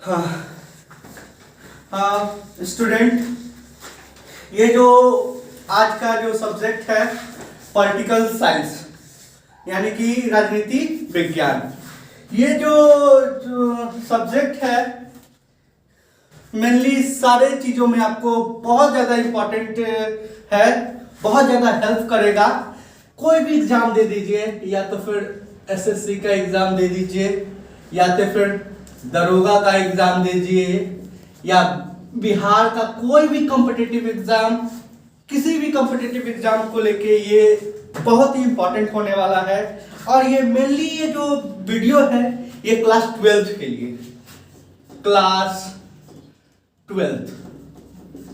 हाँ हाँ स्टूडेंट, ये जो आज का जो सब्जेक्ट है पॉलिटिकल साइंस यानी कि राजनीति विज्ञान, ये जो सब्जेक्ट है मेनली सारे चीज़ों में आपको बहुत ज़्यादा इम्पोर्टेंट है, बहुत ज़्यादा हेल्प करेगा। कोई भी एग्ज़ाम दे दीजिए, या तो फिर एसएससी का एग्ज़ाम दे दीजिए, या तो फिर दरोगा का एग्ज़ाम दे दीजिए, या बिहार का कोई भी कॉम्पिटिटिव एग्ज़ाम, किसी भी कॉम्पिटिटिव एग्ज़ाम को लेके ये बहुत ही इम्पोर्टेंट होने वाला है। और ये मेनली ये जो वीडियो है ये क्लास 12th के लिए, क्लास 12th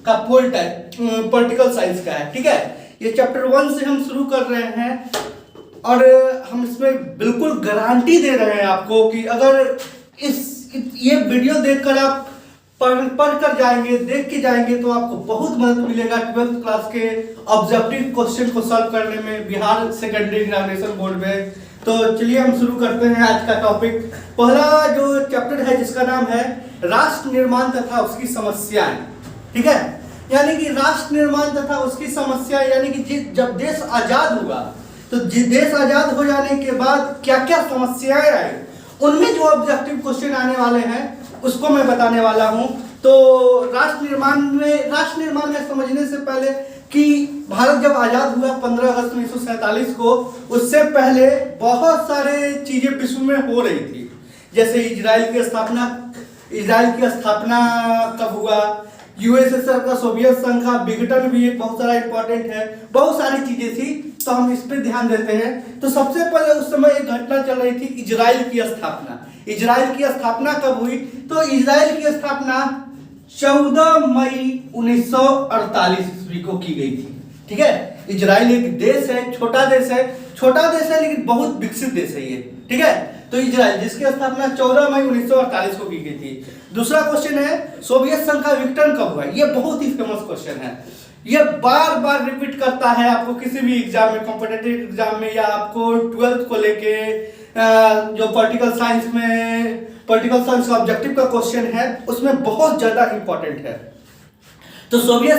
का फुल टाइम पॉलिटिकल साइंस का है, ठीक है। ये चैप्टर 1 से हम शुरू कर रहे हैं और हम इसमें बिल्कुल गारंटी दे रहे हैं आपको कि अगर ये वीडियो देखकर आप पढ़ कर जाएंगे, देख के जाएंगे, तो आपको बहुत मदद मिलेगा 12th क्लास के ऑब्जेक्टिव क्वेश्चन को सॉल्व करने में बिहार सेकेंडरी एग्जामिनेशन बोर्ड में। तो चलिए हम शुरू करते हैं आज का टॉपिक। पहला जो चैप्टर है जिसका नाम है राष्ट्र निर्माण तथा उसकी समस्याएं, ठीक है। यानी कि राष्ट्र निर्माण तथा उसकी समस्या, यानी कि जब देश आजाद हुआ तो देश आजाद हो जाने के बाद क्या क्या समस्याएं आई, उनमें जो ऑब्जेक्टिव क्वेश्चन आने वाले हैं उसको मैं बताने वाला हूं। तो राष्ट्र निर्माण में समझने से पहले कि भारत जब आजाद हुआ 15 अगस्त 1947 को, उससे पहले बहुत सारे चीजें विश्व में हो रही थी। जैसे इजराइल की स्थापना कब हुआ, यूएसएसआर का, सोवियत संघ का विघटन भी बहुत सारा इंपॉर्टेंट है, बहुत सारी चीजें थी। तो हम इस पे ध्यान देते हैं। तो सबसे पहले उस समय एक घटना चल रही थी, इजराइल की स्थापना। इजराइल की स्थापना कब हुई? तो इजराइल की स्थापना 14 मई 1948 ईस्वी को की गई थी, ठीक है। इजराइल एक देश है, छोटा देश है लेकिन बहुत विकसित देश है ये, ठीक है। तो इजराइल जिसकी स्थापना 14 मई 1948 को की गई थी। दूसरा क्वेश्चन है सोवियत संघ का विघटन कब हुआ? ये बहुत ही फेमस क्वेश्चन है, ये बार बार रिपीट करता है आपको किसी भी एग्जाम में, कॉम्पिटिटिव एग्जाम में, या आपको 12th को लेके जो पॉलिटिकल साइंस का ऑब्जेक्टिव का क्वेश्चन है उसमें बहुत ज्यादा इंपॉर्टेंट है। तो सोवियत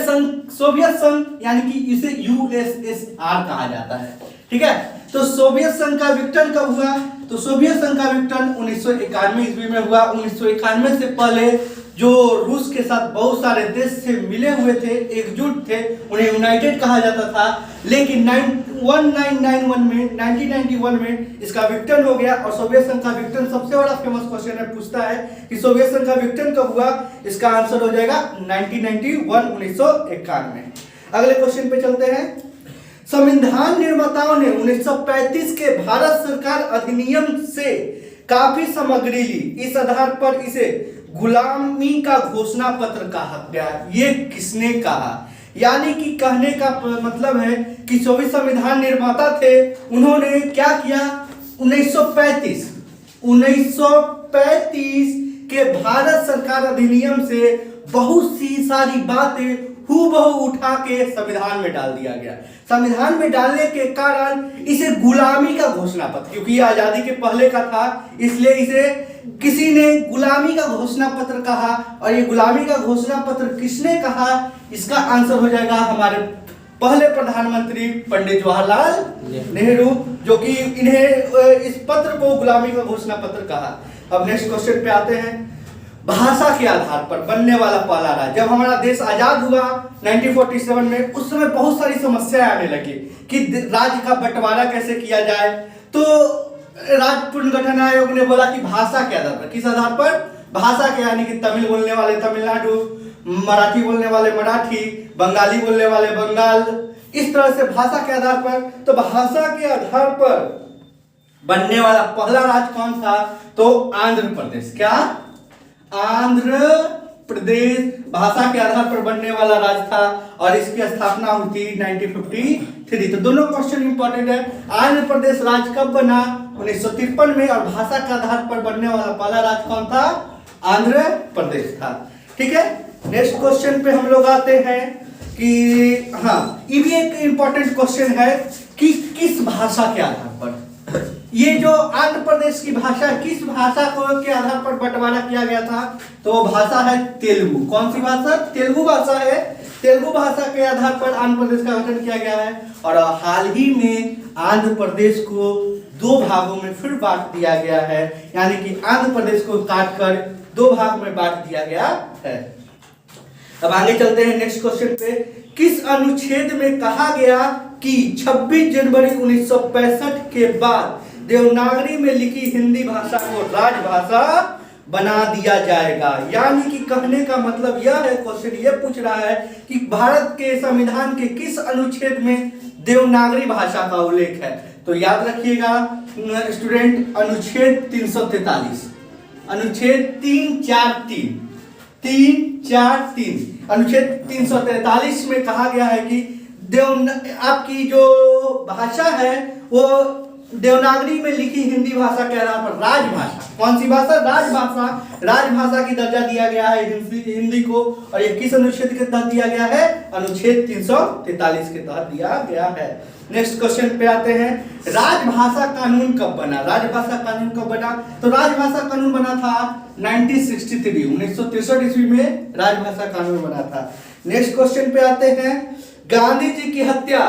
संघ यानी कि इसे यूएसएसआर कहा जाता है, ठीक है। तो सोवियत संघ का विघटन कब हुआ? तो सोवियत संघ का विघटन 1991 ईस्वी में हुआ। 1991 से पहले जो रूस के साथ बहुत सारे देश से मिले हुए थे, एकजुट थे, उन्हें यूनाइटेड कहा जाता था। लेकिन 1991 में इसका विघटन हो गया। और सोवियत संघ का विघटन सबसे बड़ा फेमस क्वेश्चन है, पूछता है कि सोवियत संघ का विघटन कब हुआ? इसका आंसर हो जाएगा 1991। अगले क्वेश्चन पे चलते हैं। संविधान निर्माताओं ने 1935 के भारत सरकार अधिनियम से काफी सामग्री ली, इस आधार पर इसे गुलामी का घोषणा पत्र कहा गया। ये किसने कहा? यानी कि कहने का मतलब है कि जो भी संविधान निर्माता थे उन्होंने क्या किया, 1935 के भारत सरकार अधिनियम से बहुत सी सारी बातें हूबहू उठा के संविधान में डाल दिया गया। संविधान में डालने के कारण इसे गुलामी का घोषणा पत्र, क्योंकि ये आजादी के पहले का था, इसलिए इसे किसी ने गुलामी का घोषणा पत्र कहा। और ये गुलामी का घोषणा पत्र किसने कहा? इसका आंसर हो जाएगा हमारे पहले प्रधानमंत्री पंडित जवाहरलाल नेहरू, जो कि इन्हें इस पत्र को गुलामी का घोषणा पत्र कहा। अब नेक्स्ट क्वेश्चन पे आते हैं। भाषा के आधार पर बनने वाला पहला राज्य। जब हमारा देश आजाद हुआ 1947 में, उस समय बहुत सारी समस्याएं आने लगी कि राज्य का बंटवारा कैसे किया जाए। तो राज्य पुनर्गठन आयोग ने बोला कि भाषा के आधार पर। किस आधार पर? भाषा के, यानी कि तमिल बोलने वाले तमिलनाडु, मराठी बोलने वाले मराठी, बंगाली बोलने वाले बंगाल, इस तरह से भाषा के आधार पर। तो भाषा के आधार पर बनने वाला पहला राज्य कौन था? तो आंध्र प्रदेश। क्या? आंध्र प्रदेश भाषा के आधार पर बनने वाला राज्य था और इसकी स्थापना हुई थी 1953। तो दोनों क्वेश्चन इंपॉर्टेंट है। आंध्र प्रदेश राज्य कब बना? 1953 में। और भाषा के आधार पर बनने वाला पहला राज्य कौन था? आंध्र प्रदेश था, ठीक है। नेक्स्ट क्वेश्चन पे हम लोग आते हैं कि हाँ, ये भी एक इंपॉर्टेंट क्वेश्चन है कि किस भाषा के आधार पर ये जो आंध्र प्रदेश की भाषा, किस भाषा को के आधार पर बंटवारा किया गया था? तो वो भाषा है तेलुगु। कौन सी भाषा? तेलुगु भाषा है। तेलुगु भाषा के आधार पर आंध्र प्रदेश का गठन किया गया है। और हाल ही में आंध्र प्रदेश को 2 भागों में फिर बांट दिया गया है, यानी कि आंध्र प्रदेश को काटकर 2 भाग में बांट दिया गया है। अब आगे चलते हैं नेक्स्ट क्वेश्चन पे। किस अनुच्छेद में कहा गया कि 26 जनवरी 1965 के बाद देवनागरी में लिखी हिंदी भाषा को राजभाषा बना दिया जाएगा? यानी कि कहने का मतलब यह है, क्वेश्चन यह पूछ रहा है कि भारत के संविधान के किस अनुच्छेद में देवनागरी भाषा का उल्लेख है? तो याद रखिएगा स्टूडेंट, अनुच्छेद 343, अनुच्छेद 343, अनुच्छेद 343 में कहा गया है कि आपकी जो भाषा है वो देवनागरी में लिखी हिंदी भाषा के आधार पर राजभाषा, कौन सी भाषा? राजभाषा, राजभाषा की दर्जा दिया गया है हिंदी को। और ये किस अनुच्छेद के तहत दिया गया है? अनुच्छेद 343 के तहत दिया गया है। नेक्स्ट क्वेश्चन पे आते हैं। राजभाषा कानून कब बना? राजभाषा कानून कब बना? तो राजभाषा कानून बना था 1963 ईस्वी में राजभाषा कानून बना था। नेक्स्ट क्वेश्चन पे आते हैं। गांधी जी की हत्या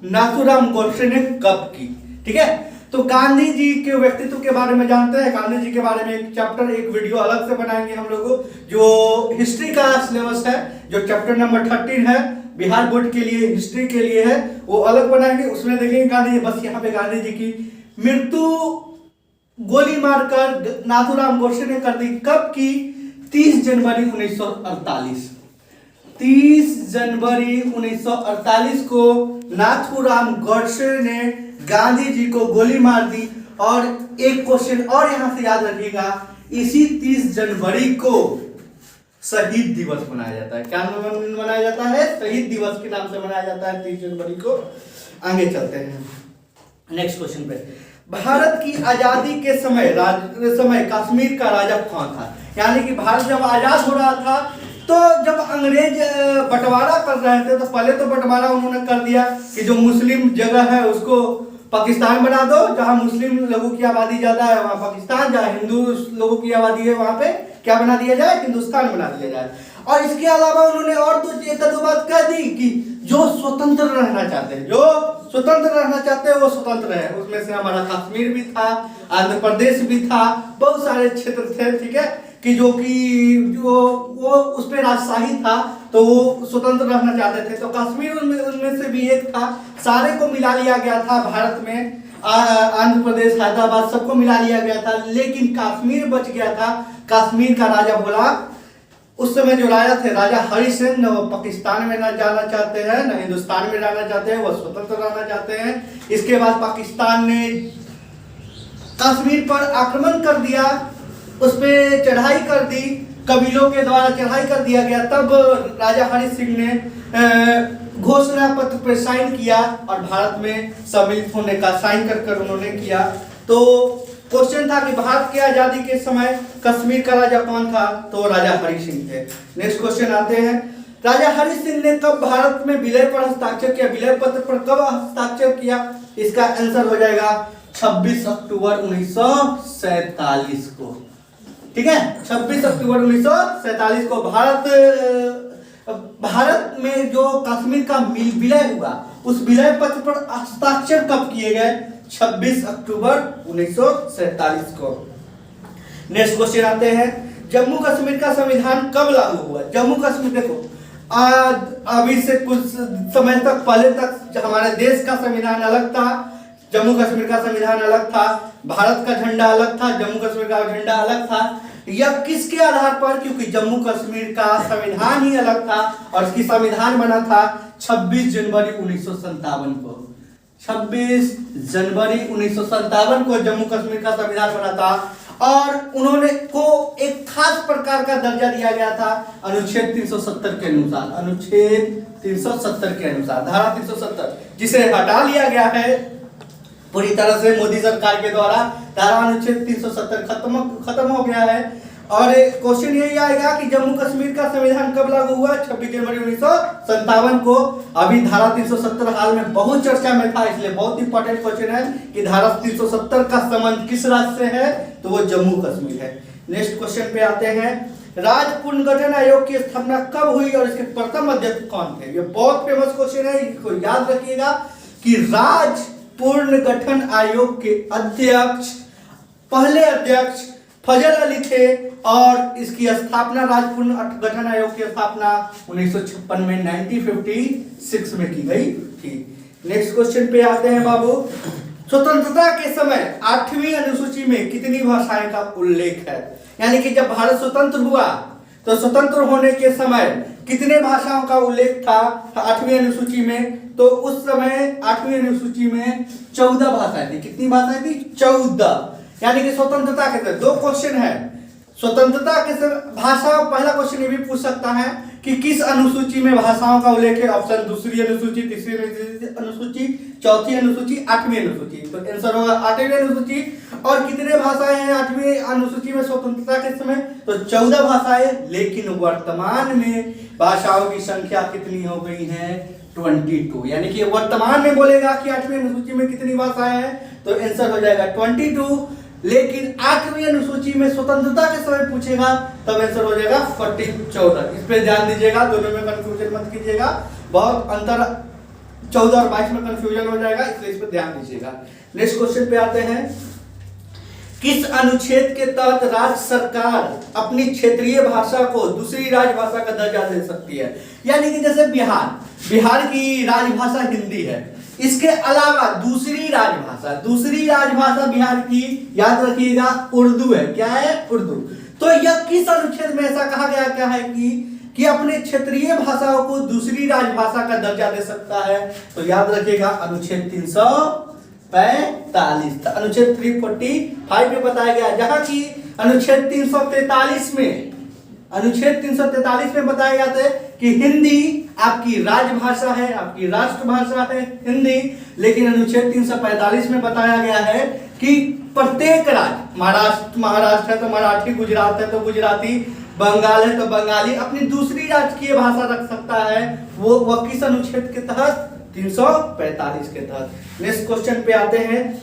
नाथूराम गोडसे ने कब की? ठीक है, तो गांधी जी के व्यक्तित्व के बारे में जानते हैं। गांधी जी के बारे में एक चैप्टर, एक वीडियो अलग से बनाएंगे हम लोग, जो हिस्ट्री का सिलेबस है, जो चैप्टर नंबर 13 है, बिहार बोर्ड के लिए, हिस्ट्री के लिए है, वो अलग बनाएंगे। उसमें देखेंगे गांधी जी, बस यहाँ पे गांधी जी की मृत्यु गोली मारकर नाथूराम गोडसे ने कर दी। कब की? 30 जनवरी 1948। 30 जनवरी 1948 को नाथूराम गोडसे ने गांधी जी को गोली मार दी। और एक क्वेश्चन और यहां से याद रखिएगा, इसी 30 जनवरी को शहीद दिवस मनाया जाता है। क्या मनाया जाता है? शहीद दिवस के नाम से मनाया जाता है 30 जनवरी को। आगे चलते हैं नेक्स्ट क्वेश्चन पे। भारत की आजादी के समय कश्मीर का राजा कौन था? यानी कि भारत जब आजाद हो रहा था, तो जब अंग्रेज बंटवारा कर रहे थे, तो पहले तो बंटवारा उन्होंने कर दिया कि जो मुस्लिम जगह है उसको पाकिस्तान बना दो, जहां मुस्लिम लोगों की आबादी ज्यादा है वहां पाकिस्तान, जहां हिंदू लोगों की आबादी है वहां पे क्या बना दिया जाए? हिंदुस्तान बना दिया जाए। और इसके अलावा उन्होंने और तो एक दो बात कह दी कि जो स्वतंत्र रहना चाहते हैं, जो स्वतंत्र रहना चाहते हैं वो स्वतंत्र है। उसमें से हमारा कश्मीर भी था, आंध्र प्रदेश भी था, बहुत सारे क्षेत्र थे, ठीक है, कि जो वो उस पर राजशाही था, तो वो स्वतंत्र रहना चाहते थे। तो कश्मीर उनमें से भी एक था। सारे को मिला लिया गया था भारत में, आंध्र प्रदेश, हैदराबाद, सबको मिला लिया गया था, लेकिन कश्मीर बच गया था। कश्मीर का राजा बोला, उस समय जो राजा थे, राजा हरि सिंह, न वो पाकिस्तान में ना जाना चाहते हैं, न हिंदुस्तान में रहना चाहते हैं, वो स्वतंत्र रहना चाहते हैं। इसके बाद पाकिस्तान ने कश्मीर पर आक्रमण कर दिया, उस पर चढ़ाई कर दी, कबीलों के द्वारा चढ़ाई कर दिया गया। तब राजा हरि सिंह ने घोषणा पत्र पर साइन किया और भारत में सम्मिलित होने का साइन कर उन्होंने किया। तो क्वेश्चन था कि भारत की आजादी के समय कश्मीर का राजा कौन था? तो राजा हरि सिंह थे। नेक्स्ट क्वेश्चन आते हैं। राजा हरि सिंह ने कब भारत में विलय पर हस्ताक्षर किया? विलय पत्र पर कब हस्ताक्षर किया? इसका आंसर हो जाएगा 26 अक्टूबर 1947 को। ठीक है, 26 अक्टूबर 1947 को भारत में जो कश्मीर का विलय हुआ, उस विलय पत्र पर हस्ताक्षर कब किए गए? 26 अक्टूबर 1947 को। नेक्स्ट क्वेश्चन आते हैं। जम्मू कश्मीर का संविधान कब लागू हुआ? जम्मू कश्मीर, देखो अभी से कुछ समय तक पहले तक हमारे देश का संविधान अलग था, जम्मू कश्मीर का संविधान अलग था, भारत का झंडा अलग था, जम्मू कश्मीर का झंडा अलग था। यह किसके आधार पर? क्योंकि जम्मू कश्मीर का संविधान ही अलग था और इसकी संविधान बना था 26 जनवरी 1957 को। 26 जनवरी 1957 को जम्मू कश्मीर का संविधान बना था और उन्होंने को एक खास प्रकार का दर्जा दिया गया था अनुच्छेद 370 के अनुसार। अनुच्छेद 370 के अनुसार, धारा 370, जिसे हटा लिया गया है पूरी तरह से मोदी सरकार के द्वारा। धारा अनुच्छेद 370 खत्म हो गया है और क्वेश्चन यही आएगा कि जम्मू कश्मीर का संविधान कब लागू हुआ? 26 जनवरी 1957 को। अभी धारा 370 हाल में बहुत चर्चा में था, इसलिए बहुत इंपॉर्टेंट क्वेश्चन है कि धारा 370 का संबंध किस राज्य से है? तो वो जम्मू कश्मीर है। नेक्स्ट क्वेश्चन पे आते हैं, राज्य पुनर्गठन आयोग की स्थापना कब हुई और इसके प्रथम अध्यक्ष कौन थे? ये बहुत फेमस क्वेश्चन है, इसको याद रखिएगा कि राज्य पुनर्गठन आयोग के अध्यक्ष, पहले अध्यक्ष फजल अली थे और इसकी स्थापना राज्य पुनर्गठन आयोग की स्थापना 1956 में 1956 में की गई थी। नेक्स्ट क्वेश्चन पे आते हैं बाबू, स्वतंत्रता के समय 8वीं अनुसूची में कितनी भाषाएं का उल्लेख है? यानी कि जब भारत स्वतंत्र हुआ तो स्वतंत्र होने के समय कितने भाषाओं का उल्लेख था 8वीं अनुसूची में? तो उस समय 8वीं अनुसूची में 14 भाषाएं थी। कितनी भाषाएं थी? 14। यानी कि स्वतंत्रता के समय दो क्वेश्चन है। स्वतंत्रता के समय भाषा, पहला क्वेश्चन ये भी पूछ सकता है कि किस अनुसूची में भाषाओं का उल्लेख है? ऑप्शन दूसरी अनुसूची, तीसरी अनुसूची, चौथी अनुसूची, 8वीं अनुसूची। तो आंसर होगा 8वीं अनुसूची। और कितने भाषाएं हैं 8वीं अनुसूची में स्वतंत्रता के समय? तो 14 भाषाएं। लेकिन वर्तमान में भाषाओं की संख्या कितनी हो गई है? 22। यानी कि वर्तमान में बोलेगा कि 8वीं अनुसूची में कितनी भाषाएं हैं, तो आंसर हो जाएगा 22। लेकिन 8वीं अनुसूची में स्वतंत्रता के समय पूछेगा तब आंसर हो जाएगा 14। इस पे ध्यान दीजिएगा, दोनों में कंफ्यूजन मत कीजिएगा, बहुत अंतर 14 और 22 में कंफ्यूजन हो जाएगा, इसलिए इस पे ध्यान दीजिएगा। नेक्स्ट क्वेश्चन पे आते हैं, किस अनुच्छेद के तहत राज्य सरकार अपनी क्षेत्रीय भाषा को दूसरी राजभाषा का दर्जा दे सकती है? यानी कि जैसे बिहार की राजभाषा हिंदी है, इसके अलावा दूसरी राजभाषा बिहार की, याद रखिएगा, उर्दू है। क्या है? उर्दू। तो यह किस अनुच्छेद में ऐसा कहा गया क्या है कि अपने क्षेत्रीय भाषाओं को दूसरी राजभाषा का दर्जा दे सकता है? तो याद रखिएगा अनुच्छेद 345। अनुच्छेद 345 में बताया गया, जहां की अनुच्छेद 343 में बताया गया था कि हिंदी आपकी राजभाषा है, आपकी राष्ट्रभाषा है हिंदी। लेकिन अनुच्छेद 345 में बताया गया है कि प्रत्येक राज्य, महाराष्ट्र है तो मराठी, गुजरात है तो गुजराती, बंगाल है तो बंगाली, अपनी दूसरी राजकीय भाषा रख सकता है। वो किस अनुच्छेद के तहत? 345 के तहत। नेक्स्ट क्वेश्चन पे आते हैं,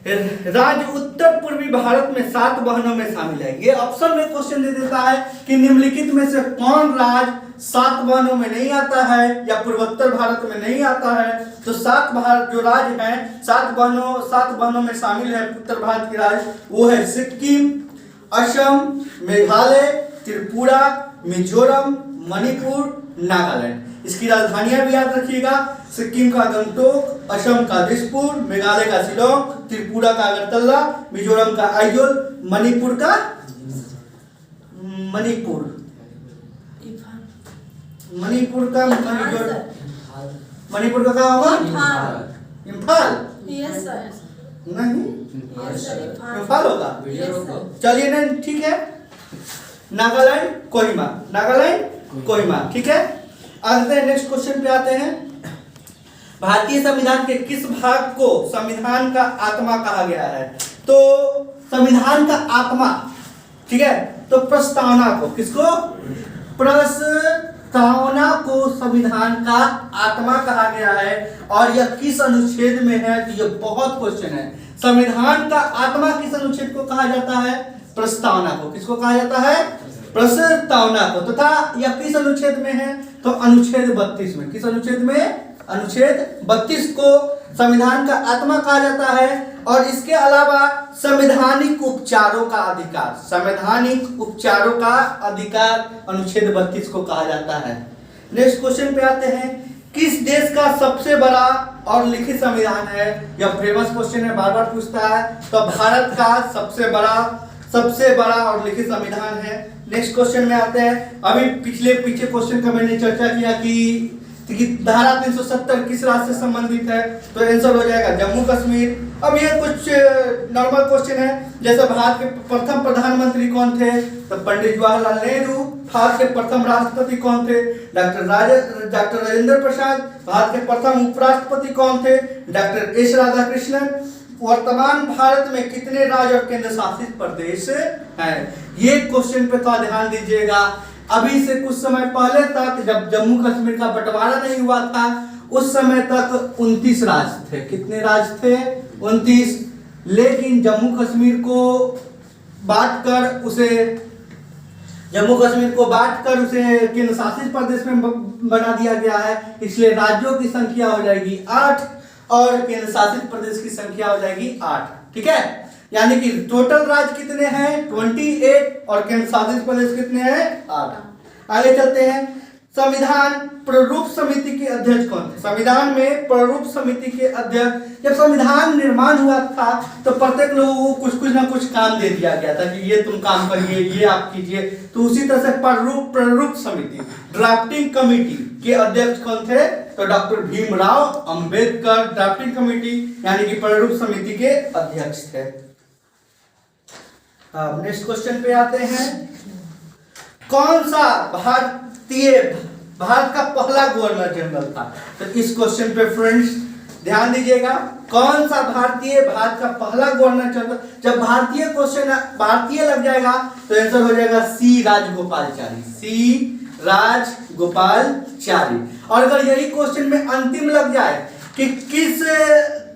राज्य उत्तर पूर्वी भारत में 7 बहनों में शामिल है। ये ऑप्शन में क्वेश्चन दे देता है कि निम्नलिखित में से कौन राज्य 7 बहनों में नहीं आता है या पूर्वोत्तर भारत में नहीं आता है? तो 7 भारत जो राज्य हैं 7 बहनों में शामिल है उत्तर भारत के राज्य, वो है सिक्किम, असम, मेघालय, त्रिपुरा, मिजोरम, मणिपुर, नागालैंड। इसकी राजधानियां भी याद रखिएगा, सिक्किम का गंगटोक, असम का दिसपुर, मेघालय का शिलोंग, त्रिपुरा का अगरतला, मिजोरम का आइजोल, मणिपुर का क्या होगा? इम्फाल। नहीं, इम्फाल होगा। चलिए ना, ठीक है। नागालैंड कोहिमा, ठीक है। आगे नेक्स्ट क्वेश्चन पे आते हैं, भारतीय संविधान के किस भाग को संविधान का आत्मा कहा गया है? तो संविधान का आत्मा, ठीक है, तो प्रस्तावना को, किसको? प्रस्तावना को संविधान का आत्मा कहा गया है। और यह किस अनुच्छेद में है? तो यह बहुत क्वेश्चन है। संविधान का आत्मा किस अनुच्छेद को कहा जाता है? प्रस्तावना को। किसको कहा जाता है? प्रस्तावना को। तथा यह किस अनुच्छेद में है? तो अनुच्छेद 32 में। किस अनुच्छेद में? अनुच्छेद 32 को संविधान का आत्मा कहा जाता है। और इसके अलावा संवैधानिक उपचारों का अधिकार अनुच्छेद 32 को कहा जाता है। नेक्स्ट क्वेश्चन पे आते हैं, किस देश का सबसे बड़ा और लिखित संविधान है? यह फेमस क्वेश्चन है, बार बार पूछता है। तो भारत का सबसे बड़ा और लिखित संविधान है। नेक्स्ट क्वेश्चन में आते हैं, अभी पीछे क्वेश्चन का मैंने चर्चा किया कि धारा 370 किस राज्य से संबंधित है? तो आंसर हो जाएगा जम्मू कश्मीर। अब ये कुछ नॉर्मल क्वेश्चन है, जैसे भारत के प्रथम प्रधानमंत्री कौन थे? तो पंडित जवाहरलाल नेहरू। भारत के प्रथम राष्ट्रपति कौन थे? डॉक्टर राजेंद्र प्रसाद। भारत के प्रथम उपराष्ट्रपति कौन थे? Doctor S Radhakrishnan. वर्तमान भारत में कितने राज्य और केंद्र शासित प्रदेश हैं? ये क्वेश्चन पे थोड़ा ध्यान दीजिएगा। अभी से कुछ समय पहले तक जब जम्मू कश्मीर का बंटवारा नहीं हुआ था उस समय तक 29 राज्य थे। कितने राज्य थे? 29। लेकिन जम्मू कश्मीर को बांटकर उसे केंद्र शासित प्रदेश में बना दिया गया है, इसलिए राज्यों की संख्या हो जाएगी 8 और केंद्र शासित प्रदेश की संख्या हो जाएगी 8। ठीक है, यानी कि टोटल राज्य कितने हैं? 28 और केंद्र शासित प्रदेश कितने हैं? 8। आगे चलते हैं। संविधान प्रारूप समिति के अध्यक्ष कौन थे? संविधान में प्रारूप समिति के अध्यक्ष, जब संविधान निर्माण हुआ था तो प्रत्येक लोगों को कुछ ना कुछ काम दे दिया गया था कि ये तुम काम करिए, ये आप कीजिए। तो उसी तरह से प्रारूप समिति, ड्राफ्टिंग कमेटी के अध्यक्ष कौन थे? तो doctor Bhimrao Ambedkar drafting committee यानी कि प्रारूप समिति के अध्यक्ष थे। अब नेक्स्ट क्वेश्चन पे आते हैं। कौन सा भारत का पहला गवर्नर जनरल था? तो इस क्वेश्चन पे फ्रेंड्स ध्यान दीजिएगा। कौन सा भारत का पहला गवर्नर जनरल? जब भारतीय लग जाएगा तो आंसर हो जाएगा सी राजगोपालचारी। सी राजगोपालचारी। और अगर यही क्वेश्चन में अंतिम लग जाए कि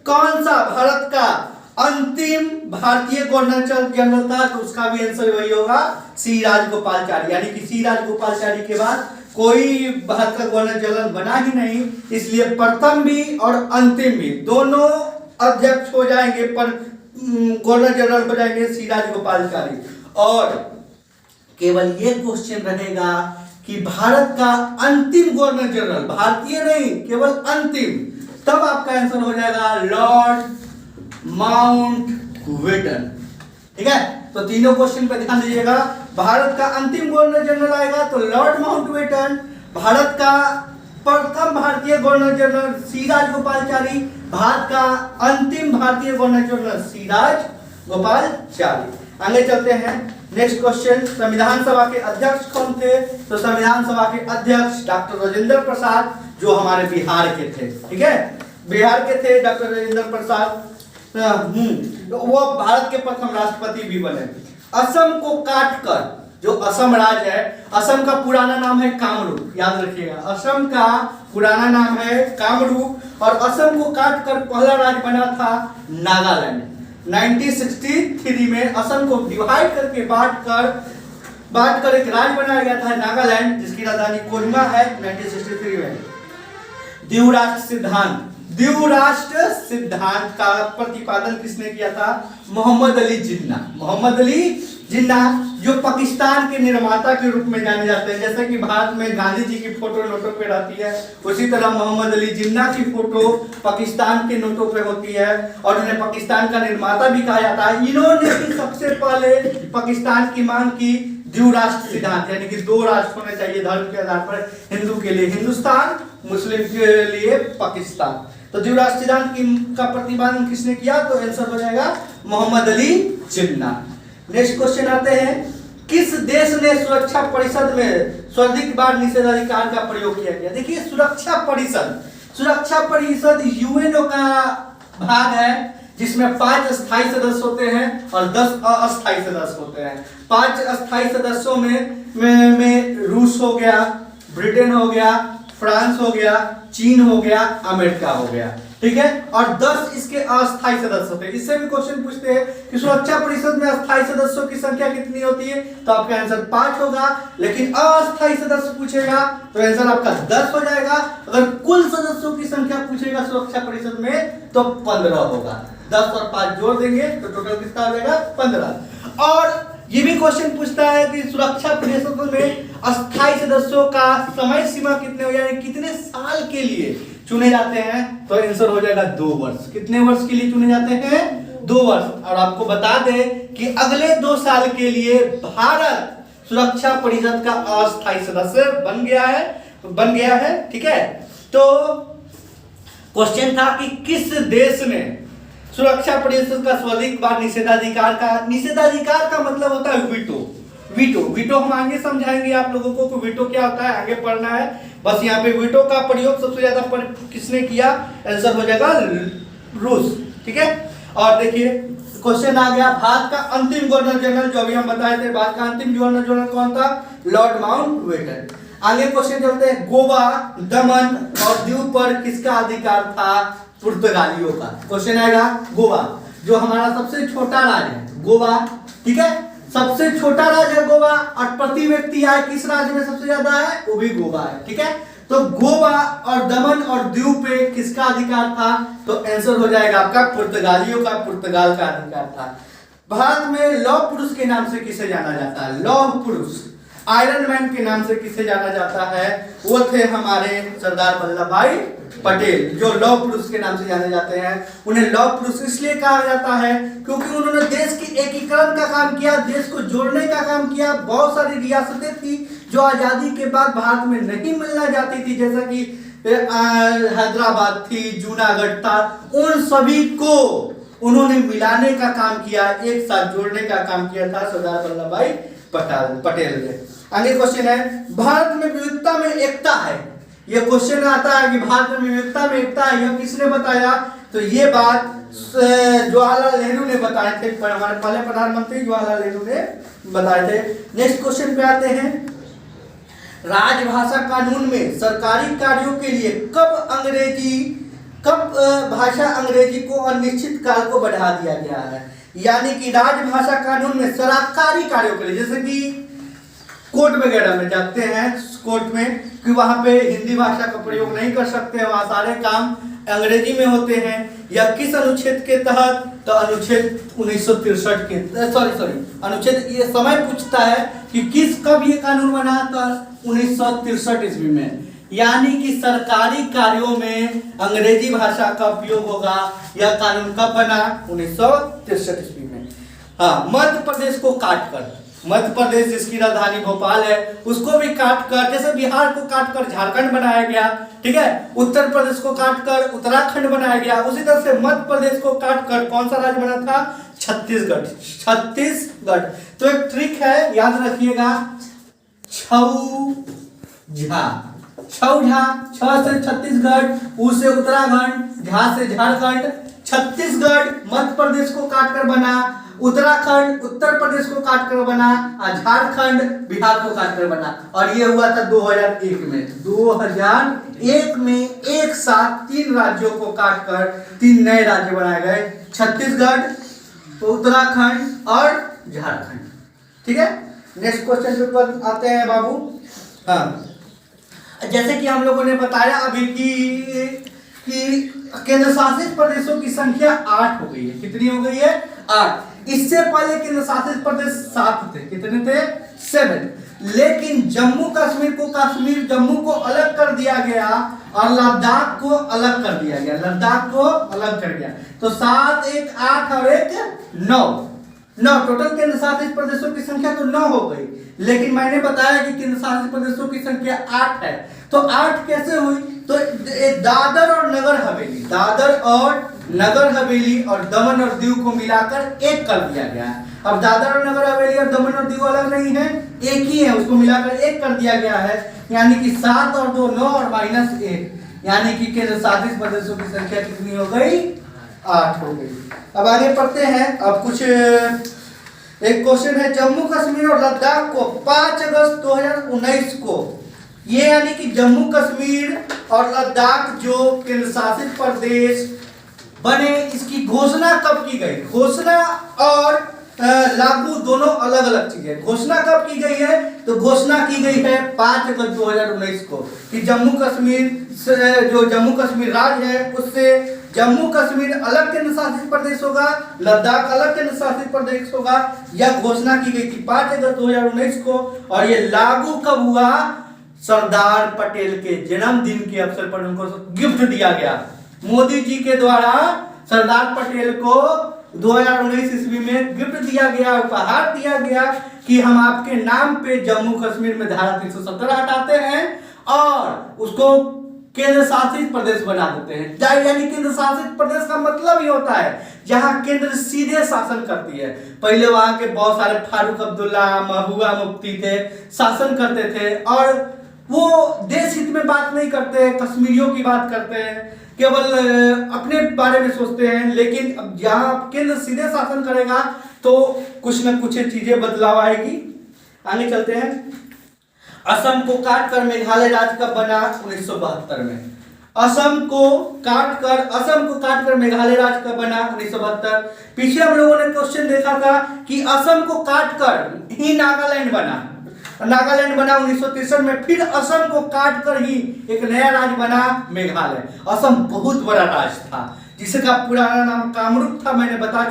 कौन सा भारत का अंतिम भारतीय गवर्नर जनरल था तो उसका भी आंसर वही होगा, सी राजगोपालचारी। यानी कि सी राजगोपालचारी के बाद कोई भारत का गवर्नर जनरल बना ही नहीं, इसलिए प्रथम भी और अंतिम भी दोनों अध्यक्ष हो जाएंगे, पर गवर्नर जनरल हो जाएंगे सी राजगोपालचारी। और केवल ये क्वेश्चन रहेगा कि भारत का अंतिम गवर्नर जनरल, भारतीय नहीं केवल अंतिम, तब आपका आंसर हो जाएगा लॉर्ड माउंटबेटन। ठीक है, तो तीनों क्वेश्चन पे ध्यान दीजिएगा। भारत का अंतिम गवर्नर जनरल आएगा तो लॉर्ड माउंटबेटन, भारत का प्रथम भारतीय गवर्नर जनरल सी राजगोपालचारी, भारत का अंतिम भारतीय गवर्नर जनरल सी राजगोपालचारी। आगे चलते हैं। नेक्स्ट क्वेश्चन, संविधान सभा के अध्यक्ष कौन थे? तो संविधान सभा के अध्यक्ष डॉक्टर राजेंद्र प्रसाद, जो हमारे बिहार के थे। ठीक है, बिहार के थे डॉक्टर राजेंद्र प्रसाद। वो भारत के प्रथम राष्ट्रपति भी बने। असम को काटकर, जो असम राज्य है, असम का पुराना नाम है कामरूप, याद रखिएगा। असम का पुराना नाम है कामरूप और असम को काटकर पहला राज्य बना था नागालैंड। 1963 में असम को डिवाइड करके बांटकर एक राज्य बनाया गया था नागालैंड, जिसकी राजधानी कोहिमा है। 1963 में द्विराष्ट्र सिद्धांत का प्रतिपादन किसने किया था? मोहम्मद अली जिन्ना, जो पाकिस्तान के निर्माता के रूप में जाने जाते हैं। जैसे कि भारत में गांधी जी की फोटो नोटों पे रहती है, उसी तरह मोहम्मद अली जिन्ना की फोटो पाकिस्तान के नोटों पे होती है और उन्हें पाकिस्तान का निर्माता भी कहा जाता है। इन्होंने भी सबसे पहले पाकिस्तान की मांग की द्विराष्ट्र सिद्धांत, यानी कि 2 राष्ट्र होने चाहिए धर्म के आधार पर, हिंदू के लिए हिंदुस्तान, मुस्लिम के लिए पाकिस्तान। तो द्विराष्ट्र सिद्धांत का प्रतिपादन किसने किया? तो आंसर हो जाएगा मोहम्मद अली जिन्ना। नेक्स्ट क्वेश्चन आते हैं। किस देश ने सुरक्षा परिषद में सर्वाधिक बार निषेधाधिकार का प्रयोग किया गया? देखिए, सुरक्षा परिषद यूएनओ का भाग है, जिसमें 5 स्थायी सदस्य होते हैं और 10 अस्थायी सदस्य होते हैं। 5 अस्थायी सदस्यों में रूस हो गया, ब्रिटेन हो गया, फ्रांस हो गया, चीन हो गया, अमेरिका हो गया। ठीक है, और 10 इसके अस्थायी सदस्य होते हैं। इससे भी क्वेश्चन पूछते हैं कि सुरक्षा परिषद में अस्थायी सदस्यों की संख्या कितनी होती है? तो आपका आंसर 5 होगा। लेकिन अस्थायी सदस्य पूछेगा तो आंसर आपका 10 हो जाएगा। अगर कुल सदस्यों की संख्या पूछेगा सुरक्षा परिषद में तो 15 होगा। 10 और 5 जोड़ देंगे तो टोटल कितना हो जाएगा? 15। और ये भी क्वेश्चन पूछता है कि सुरक्षा परिषद में अस्थायी सदस्यों का समय सीमा कितने हो, यानी कितने साल के लिए चुने जाते हैं? तो आंसर हो जाएगा 2 वर्ष। कितने वर्ष के लिए चुने जाते हैं? 2 वर्ष। और आपको बता दें कि अगले 2 साल के लिए भारत सुरक्षा परिषद का अस्थायी सदस्य बन गया है। ठीक है, तो क्वेश्चन था कि किस देश ने सुरक्षा परिषद का सर्वाधिक बार निषेधाधिकार का मतलब होता है वीटो हम आगे समझाएंगे आप लोगों को कि वीटो क्या होता है, आगे पढ़ना है। बस यहाँ पे वीटो का प्रयोग सबसे ज्यादा किसने किया? आंसर हो जाएगा रूस। ठीक है, और देखिए क्वेश्चन आ गया, भारत का अंतिम गवर्नर जनरल, जो अभी हम बताए थे, भारत का अंतिम गवर्नर जनरल कौन था? Lord Mountbatten. आगे क्वेश्चन चलते हैं, गोवा, दमन और दीव पर किसका अधिकार था? पुर्तगालियों का। क्वेश्चन आएगा गोवा, जो हमारा सबसे छोटा राज्य है गोवा, ठीक है, सबसे छोटा राज्य है गोवा, और प्रति व्यक्ति आय किस राज्य में सबसे ज्यादा है? वो भी गोवा है, ठीक है। तो गोवा और दमन और दीव पे किसका अधिकार था? तो आंसर हो जाएगा आपका पुर्तगालियों का, पुर्तगाल का अधिकार था। भारत में लौह पुरुष के नाम से किसे जाना जाता है? लौह पुरुष, आयरन मैन के नाम से किसे जाना जाता है? वो थे हमारे सरदार वल्लभ भाई पटेल, जो लौह पुरुष के नाम से जाने जाते हैं। उन्हें लौह पुरुष इसलिए कहा जाता है क्योंकि उन्होंने देश की एकीकरण का काम किया, देश को जोड़ने का काम किया। बहुत सारी रियासतें थी जो आजादी के बाद भारत में नहीं मिलना जाती थी, जैसा कि हैदराबाद थी, जूनागढ़ था, उन सभी को उन्होंने मिलाने का काम किया, एक साथ जोड़ने का काम किया था सरदार वल्लभ भाई पटेल ने। आगे क्वेश्चन है, भारत में विविधता में एकता है। ये क्वेश्चन आता है कि भारत में विविधता में एकता है, यह किसने बताया? तो ये बात जवाहरलाल नेहरू ने बताए थे, हमारे पहले प्रधानमंत्री जवाहरलाल नेहरू ने बताए थे। नेक्स्ट क्वेश्चन पे आते हैं, राजभाषा कानून में सरकारी कार्यों के लिए कब भाषा अंग्रेजी को अनिश्चित काल को बढ़ा दिया गया है? यानी कि राजभाषा कानून में सरकारी कार्यों के लिए, जैसे कि कोर्ट वगैरह में जाते हैं, कोर्ट में कि वहां पे हिंदी भाषा का प्रयोग नहीं कर सकते, वहां सारे काम अंग्रेजी में होते हैं। या किस अनुच्छेद के तहत? तो अनुच्छेद 1963 के, अनुच्छेद, ये समय पूछता है कि कब ये कानून बना? तो 1963 ईस्वी में। यानी कि सरकारी कार्यों में अंग्रेजी भाषा का उपयोग होगा। यह कानून कब बना? 1963 ईस्वी में। हाँ, मध्य प्रदेश को काटकर, मध्य प्रदेश जिसकी राजधानी भोपाल है, उसको भी काटकर, जैसे बिहार को काटकर झारखंड बनाया गया, ठीक है, उत्तर प्रदेश को काटकर उत्तराखंड बनाया गया, उसी तरह से मध्य प्रदेश को काटकर कौन सा राज्य बना था? छत्तीसगढ़। छत्तीसगढ़। तो एक ट्रिक है, याद रखिएगा, छौझा, छौझा, छ से छत्तीसगढ़, उ से उत्तराखंड, झा से झारखंड। छत्तीसगढ़ मध्य प्रदेश को काटकर बना, उत्तराखंड उत्तर प्रदेश को काटकर बना, और झारखंड बिहार को काटकर बना। और ये हुआ था 2001 में। 2001 में एक साथ 3 राज्यों को काटकर 3 नए राज्य बनाए गए, छत्तीसगढ़, उत्तराखंड और झारखंड, ठीक है। नेक्स्ट क्वेश्चन पर आते हैं बाबू। हाँ, जैसे कि हम लोगों ने बताया अभी कि केंद्र शासित प्रदेशों की संख्या 8 हो गई है। कितनी हो गई है? 8। इससे पहले केंद्र शासित प्रदेश 7 थे। कितने थे? 7। लेकिन जम्मू को अलग कर दिया गया और लद्दाख को अलग कर दिया गया, लद्दाख को अलग कर दिया। तो 7, 1, 8 और 1 9 टोटल केंद्र शासित प्रदेशों की संख्या तो 9 हो गई। लेकिन मैंने बताया कि केंद्र शासित प्रदेशों की संख्या 8 है। तो 8 कैसे हुई? तो दादर और नगर हवेली और दमन और दीव को मिलाकर एक कर दिया गया है। अब दादर और नगर हवेली और दमन और दीव अलग नहीं है, एक ही है, उसको मिलाकर एक कर दिया गया है। यानी कि 7 और 2 9 और -1, यानी कि केंद्र शासित प्रदेशों की संख्या कितनी हो गई? 8 हो गई। अब आगे पढ़ते हैं। अब कुछ एक क्वेश्चन है, जम्मू कश्मीर और लद्दाख को 5 अगस्त 2019 को, ये यानी कि जम्मू कश्मीर और लद्दाख जो केंद्र शासित प्रदेश बने, इसकी घोषणा कब की गई? घोषणा और लागू दोनों अलग अलग चीजें। घोषणा कब की गई है? तो घोषणा की गई है 5 अगस्त 2019 को कि जम्मू कश्मीर राज्य है, उससे जम्मू कश्मीर अलग केंद्र शासित प्रदेश होगा, लद्दाख अलग केंद्र शासित प्रदेश होगा। यह घोषणा की गई थी 5 अगस्त 2019 को। और ये लागू कब हुआ? सरदार पटेल के जन्मदिन के अवसर पर उनको गिफ्ट दिया गया। मोदी जी के द्वारा सरदार पटेल को 2019 ईस्वी में गिफ्ट दिया गया, उपहार दिया गया कि हम आपके नाम पे जम्मू कश्मीर में धारा 317 हटाते हैं और उसको केंद्र शासित प्रदेश बना देते हैं। यानी केंद्र शासित प्रदेश का मतलब ही होता है जहां केंद्र सीधे शासन करती है। पहले वहां के बहुत सारे फारूक अब्दुल्ला, महबूबा मुफ्ती थे, शासन करते थे और वो देश हित में बात नहीं करते, कश्मीरियों की बात करते हैं केवल अपने बारे में सोचते हैं, लेकिन अब जहां केंद्र सीधे शासन करेगा तो कुछ न कुछ चीजें बदलाव आएगी। आगे चलते हैं। असम को काटकर मेघालय राज्य कब बना? 1972 में। असम को काटकर मेघालय राज्य कब बना? 1972। पीछे हम लोगों ने क्वेश्चन देखा था कि असम को काटकर ही नागालैंड बना 1963 में। फिर असम को काटकर ही एक नया राज्य बना मेघालय। असम बहुत बड़ा राज्य था जिसका पुराना नाम कामरूप था, मैं बता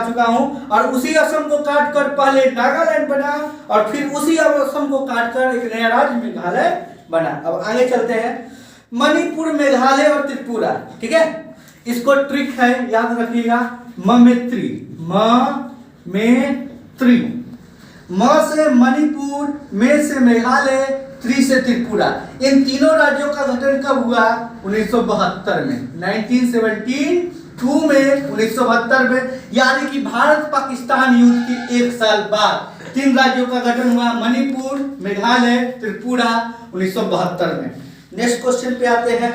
चुका हूं। और उसी असम को काटकर पहले नागालैंड बना और फिर उसी असम को काटकर एक नया राज्य मेघालय बना। अब आगे चलते हैं। मणिपुर, मेघालय और त्रिपुरा, ठीक है, इसको ट्रिक है, याद रखिएगा। ममेत्री, म से मणिपुर, में से मेघालय, त्रि से त्रिपुरा। इन तीनों राज्यों का गठन कब हुआ? 1972 में। 1972 में, 1972 में, यानी कि भारत पाकिस्तान युद्ध के एक साल बाद 3 राज्यों का गठन हुआ, मणिपुर, मेघालय, त्रिपुरा, 1972 में। नेक्स्ट क्वेश्चन पे आते हैं।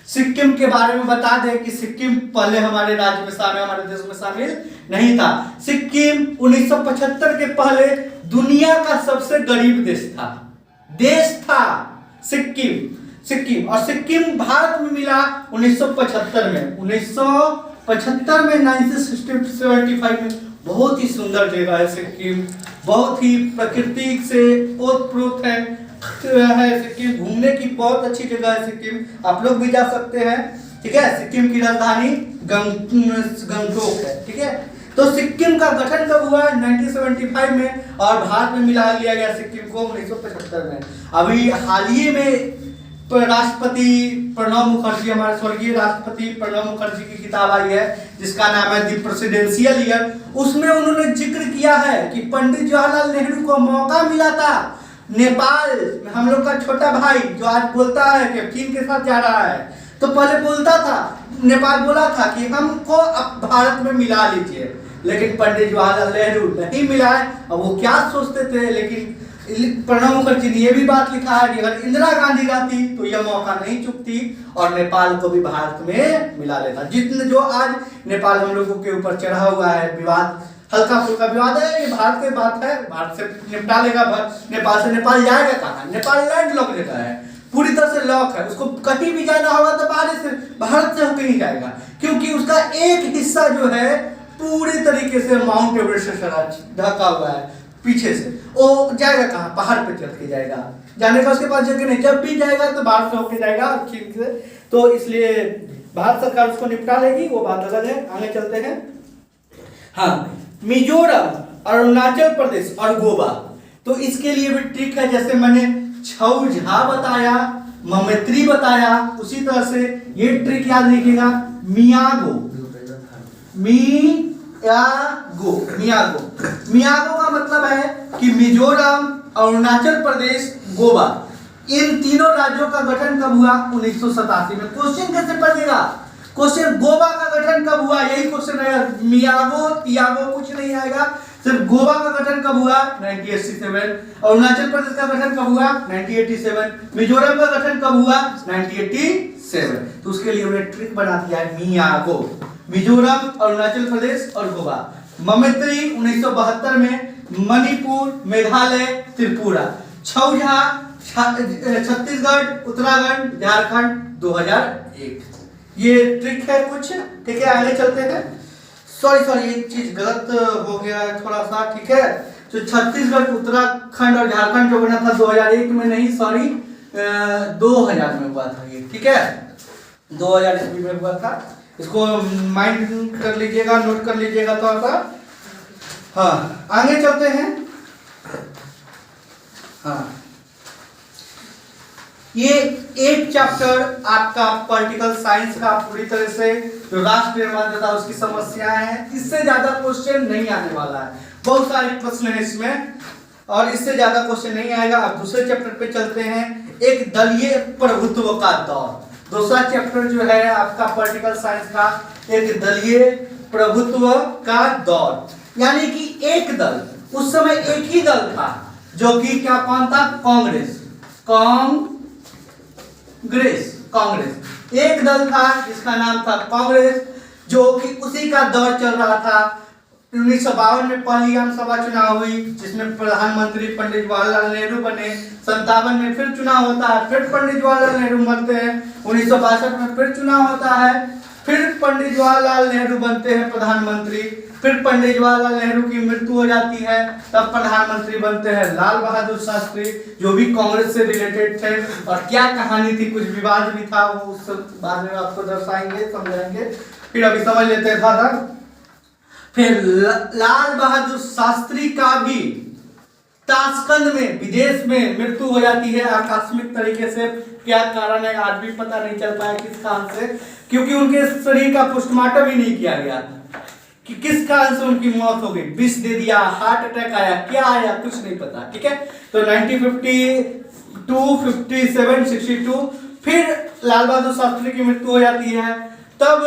सिक्किम के बारे में बता दें कि सिक्किम पहले हमारे राज्य में शामिल, हमारे देश में शामिल नहीं था। सिक्किम 1975 के पहले दुनिया का सबसे गरीब देश था सिक्किम। और सिक्किम भारत में मिला 1975 में। 1975 में। बहुत ही सुंदर जगह है सिक्किम, बहुत ही प्रकृति से ओतप्रोत है सिक्किम। घूमने की बहुत अच्छी जगह है सिक्किम, आप लोग भी जा सकते हैं, ठीक है। सिक्किम की राजधानी गंगटोक है, ठीक है। तो सिक्किम का गठन कब हुआ? 1975 में, और भारत में मिला लिया गया सिक्किम को 1975 में। अभी हाल ही में राष्ट्रपति प्रणब मुखर्जी, हमारे स्वर्गीय राष्ट्रपति प्रणब मुखर्जी की किताब आई है जिसका नाम है द प्रेसिडेंशियल ईयर। उसमें उन्होंने जिक्र किया है कि पंडित जवाहरलाल नेहरू को मौका मिला था नेपाल, हम लोग का छोटा भाई जो आज बोलता है कि चीन के साथ जा रहा है, तो पहले बोलता था, नेपाल बोला था कि हमको अब भारत में मिला लीजिए, लेकिन पंडित जवाहरलाल नेहरू नहीं मिलाए। अब वो क्या सोचते थे, लेकिन प्रणब मुखर्जी ने ये भी बात लिखा है कि अगर इंदिरा गांधी रहती तो यह मौका नहीं चुकती और नेपाल को भी भारत में मिला लेता। जितने जो आज नेपाल हम लोगों के ऊपर चढ़ा हुआ है विवाद, हल्का फुल्का विवाद है, ये भारत की बात है, भारत से निपटा लेगा नेपाल से। नेपाल जाएगा कहाँ? नेपाल लैंड लॉक जगह है, पूरी तरह से लॉक है, उसको कहीं भी जाना होगा तो भारत से होकर ही जाएगा, क्योंकि उसका एक हिस्सा जो है पूरी तरीके से माउंट एवरेस्ट से ढका हुआ है पीछे से। वो जाएगा कहाँ? पहाड़ पे चढ़ के जाएगा, जाने का उसके पास जगह नहीं। जब भी जाएगा तो भारत से होकर जाएगा चीन से, तो इसलिए भारत सरकार उसको निपटा लेगी, वो बात अलग है। आगे चलते हैं। हाँ, मिजोरम, अरुणाचल प्रदेश और गोवा, तो इसके लिए भी ट्रिक है। जैसे मैंने छौझा बताया, ममेत्री बताया, उसी तरह से ये ट्रिक याद रखिएगा। मियागो का मतलब है कि मिजोरम, अरुणाचल प्रदेश, गोवा, इन तीनों राज्यों का गठन कब हुआ? 1987 में। क्वेश्चन कैसे पढ़ेगा? क्वेश्चन गोवा का गठन कब हुआ, यही क्वेश्चन है। मियागो तियागो कुछ नहीं आएगा, सिर्फ गोवा का गठन कब हुआ? 1987। अरुणाचल प्रदेश का गठन कब हुआ? 1987। मिजोरम का गठन कब हुआ? 1987। तो उसके लिए हमने ट्रिक बना दिया है मियागो, मिजोरम, अरुणाचल प्रदेश और गोवा। ममेत्री 1972 में, मणिपुर, मेघालय, त्रिपुरा। छौझा छत्तीसगढ़, उत्तराखंड, झारखंड 2001। ये ट्रिक है कुछ, ठीक है। आगे चलते हैं। सॉरी एक चीज गलत हो गया है थोड़ा सा, ठीक है। तो छत्तीसगढ़, उत्तराखंड और झारखंड जो बना था 2001 में नहीं, सॉरी 2000 में हुआ था ये, ठीक है। 2000 ईस्वी में हुआ था, इसको माइंड कर लीजिएगा, नोट कर लीजिएगा थोड़ा सा। हाँ, आगे चलते हैं। हाँ, ये एक चैप्टर आपका पॉलिटिकल साइंस का पूरी तरह से जो राष्ट्र निर्माण तथा उसकी समस्याएं हैं, इससे ज्यादा क्वेश्चन नहीं आने वाला है। बहुत सारे प्रश्न हैं इसमें और इससे ज्यादा क्वेश्चन नहीं आएगा। अब दूसरे चैप्टर पे चलते हैं, एक दलीय प्रभुत्व का दौर। दूसरा चैप्टर जो है आपका पॉलिटिकल साइंस का, एक दलीय प्रभुत्व का दौर, यानी कि एक दल, उस समय एक ही दल था जो कि क्या कौन था? कांग्रेस कांग्रेस। एक दल था जिसका नाम था कांग्रेस, जो कि उसी का दौर चल रहा था। 1952 में पहली आम सभा चुनाव हुई जिसमें प्रधानमंत्री पंडित जवाहरलाल नेहरू बने। 57 में फिर चुनाव होता है, फिर पंडित जवाहरलाल नेहरू बनते हैं। 1962 में फिर चुनाव होता है, फिर पंडित जवाहरलाल नेहरू बनते हैं प्रधानमंत्री। फिर पंडित जवाहरलाल नेहरू की मृत्यु हो जाती है, तब प्रधानमंत्री बनते हैं लाल बहादुर शास्त्री, जो भी कांग्रेस से रिलेटेड थे। और क्या कहानी थी, कुछ विवाद भी था, वो उस बाद में आपको दर्शाएंगे, समझाएंगे। फिर अभी समझ लेते हैं था। फिर लाल बहादुर शास्त्री का भी ताशकंद में विदेश में मृत्यु हो जाती है आकस्मिक तरीके से। क्या कारण है आज भी पता नहीं चल पाया किस कारण से, क्योंकि उनके शरीर का पोस्टमार्टम ही नहीं किया गया कि किस कारण से उनकी मौत हो गई। विष दे दिया, हार्ट अटैक आया, क्या आया कुछ नहीं पता। ठीक है, तो 1952, 57, 62 फिर लाल बहादुर शास्त्री की मृत्यु हो जाती है। तब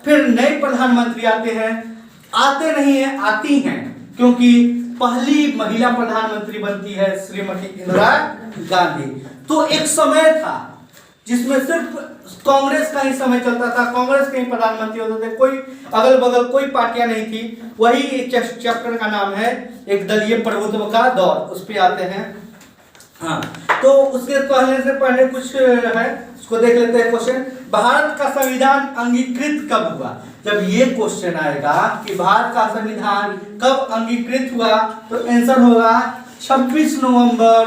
फिर नए प्रधानमंत्री आते हैं, आते नहीं है, आती हैं, क्योंकि पहली महिला प्रधानमंत्री बनती है श्रीमती इंदिरा गांधी। तो एक समय था जिसमें सिर्फ कांग्रेस का ही समय चलता था, कांग्रेस के ही प्रधानमंत्री होते थे, कोई अगल बगल कोई पार्टियां नहीं थी। वही चैप्टर का नाम है एक दलीय प्रभुत्व का दौर, उस पे आते हैं। हाँ, तो उसके पहले कुछ है, उसको देख लेते हैं। क्वेश्चन, भारत का संविधान अंगीकृत कब हुआ? जब ये क्वेश्चन आएगा कि भारत का संविधान कब अंगीकृत हुआ, तो आंसर होगा 26 नवंबर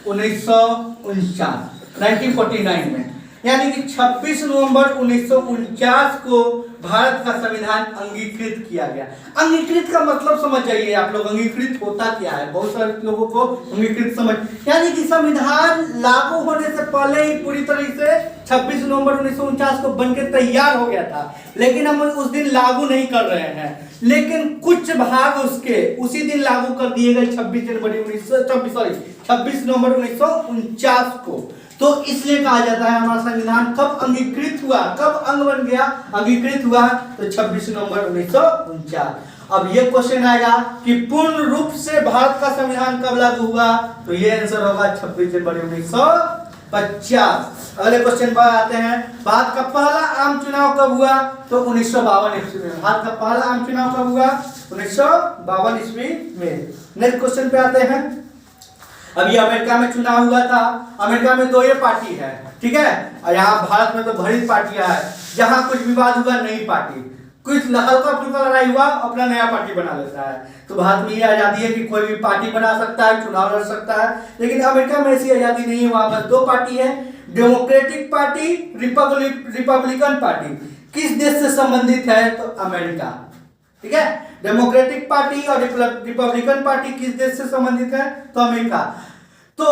1949 में। यानी कि 26 नवंबर 1949 को भारत का संविधान अंगीकृत किया गया। अंगीकृत का मतलब समझ जाइए आप लोग, अंगीकृत होता क्या है, बहुत सारे लोगों को अंगीकृत समझ, यानी कि संविधान लागू होने से पहले ही पूरी तरह से 26 नवंबर 1949 को बनकर तैयार हो गया था, लेकिन हम उस दिन लागू नहीं कर रहे हैं। लेकिन कुछ भाग उसके उसी दिन लागू कर दिए गए 26 नवंबर 1949 को। तो इसलिए कहा जाता है हमारा संविधान कब अंगीकृत हुआ, कब अंग बन गया, अंगीकृत हुआ तो 26 नवंबर 1949। अब ये क्वेश्चन आएगा कि पूर्ण रूप से भारत का संविधान कब लागू हुआ, तो ये आंसर होगा 26 जनवरी 1950। अगले क्वेश्चन पर आते हैं, भारत का पहला आम चुनाव कब हुआ, तो 1952 ईस्वी में। भारत का पहला आम चुनाव कब हुआ, 1952 ईस्वी में। नेक्स्ट क्वेश्चन पे आते हैं। अभी अमेरिका में चुनाव हुआ था, अमेरिका में दो ही पार्टी है, ठीक है, और यहाँ भारत में तो भरी पार्टियां है। जहां कुछ विवाद हुआ नई पार्टी, कुछ हल्का फुल्का लड़ाई हुआ अपना नया पार्टी बना लेता है। तो भारत में ये आजादी है कि कोई भी पार्टी बना सकता है, चुनाव लड़ सकता है, लेकिन अमेरिका में ऐसी आजादी नहीं है। वहां पर दो पार्टी है, डेमोक्रेटिक पार्टी, रिपब्लिकन पार्टी। किस देश से संबंधित है, तो अमेरिका। ठीक है, डेमोक्रेटिक पार्टी और रिपब्लिकन पार्टी किस देश से संबंधित है, तो अमेरिका। तो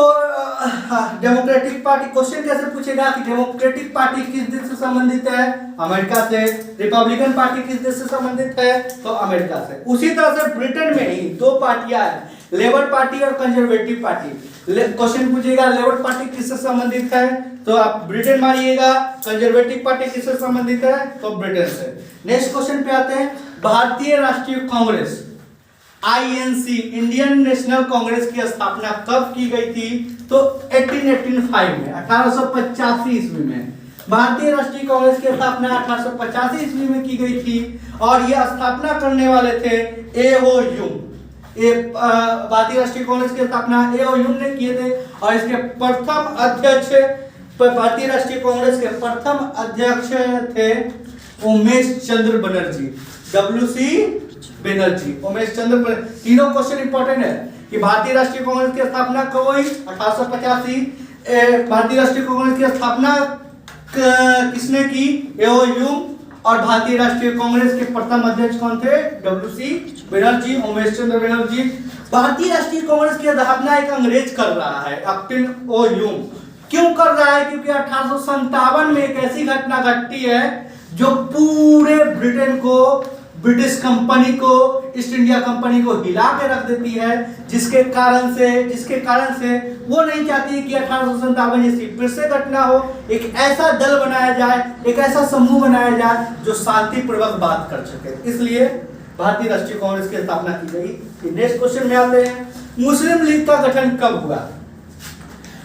डेमोक्रेटिक पार्टी, क्वेश्चन कैसे पूछेगा कि डेमोक्रेटिक पार्टी किस देश से संबंधित है, अमेरिका से। रिपब्लिकन पार्टी किस देश से संबंधित है, तो अमेरिका से। उसी तरह से ब्रिटेन में ही दो पार्टियां हैं, लेबर पार्टी और कंजर्वेटिव पार्टी। क्वेश्चन पूछेगा लेबर पार्टी किससे संबंधित है, तो आप ब्रिटेन मारिएगा। कंजर्वेटिव पार्टी किससे संबंधित है, तो ब्रिटेन से। नेक्स्ट क्वेश्चन पे आते हैं, भारतीय राष्ट्रीय Congress INC, Indian national Congress की स्थापना कब की गई थी, तो 1885 में, 1885 ईस्वी में। भारतीय राष्ट्रीय कांग्रेस की स्थापना 1885 ईस्वी में की गई थी, और यह स्थापना करने वाले थे A.O. ह्यूम। भारतीय राष्ट्रीय कांग्रेस की स्थापना A.O. ह्यूम ने किए थे, और इसके प्रथम अध्यक्ष, भारतीय राष्ट्रीय कांग्रेस के प्रथम अध्यक्ष थे उमेश चंद्र बनर्जी, WC बनर्जी, उमेश चंद्र बनर्जी। तीनों क्वेश्चन इंपॉर्टेंट है कि भारतीय राष्ट्रीय कांग्रेस की स्थापना कब हुई, 1885। भारतीय राष्ट्रीय कांग्रेस की स्थापना किसने की, A.O. ह्यूम। और भारतीय राष्ट्रीय कांग्रेस के प्रथम अध्यक्ष कौन थे, WC बनर्जी, उमेश चंद्र बनर्जी। भारतीय राष्ट्रीय कांग्रेस की स्थापना एक अंग्रेज कर रहा है, O. ह्यूम। क्यों कर रहा है, क्योंकि 1857 में एक ऐसी घटना घटती है जो पूरे ब्रिटेन को, ब्रिटिश कंपनी को, ईस्ट इंडिया कंपनी को हिला के रख देती है, जिसके कारण से वो नहीं चाहती कि 1857 जैसी फिर से घटना हो। एक ऐसा दल बनाया जाए, एक ऐसा समूह बनाया जाए जो शांतिपूर्वक बात कर सके, इसलिए भारतीय राष्ट्रीय कांग्रेस की स्थापना की गई। नेक्स्ट क्वेश्चन में आते हैं, मुस्लिम लीग का गठन कब हुआ।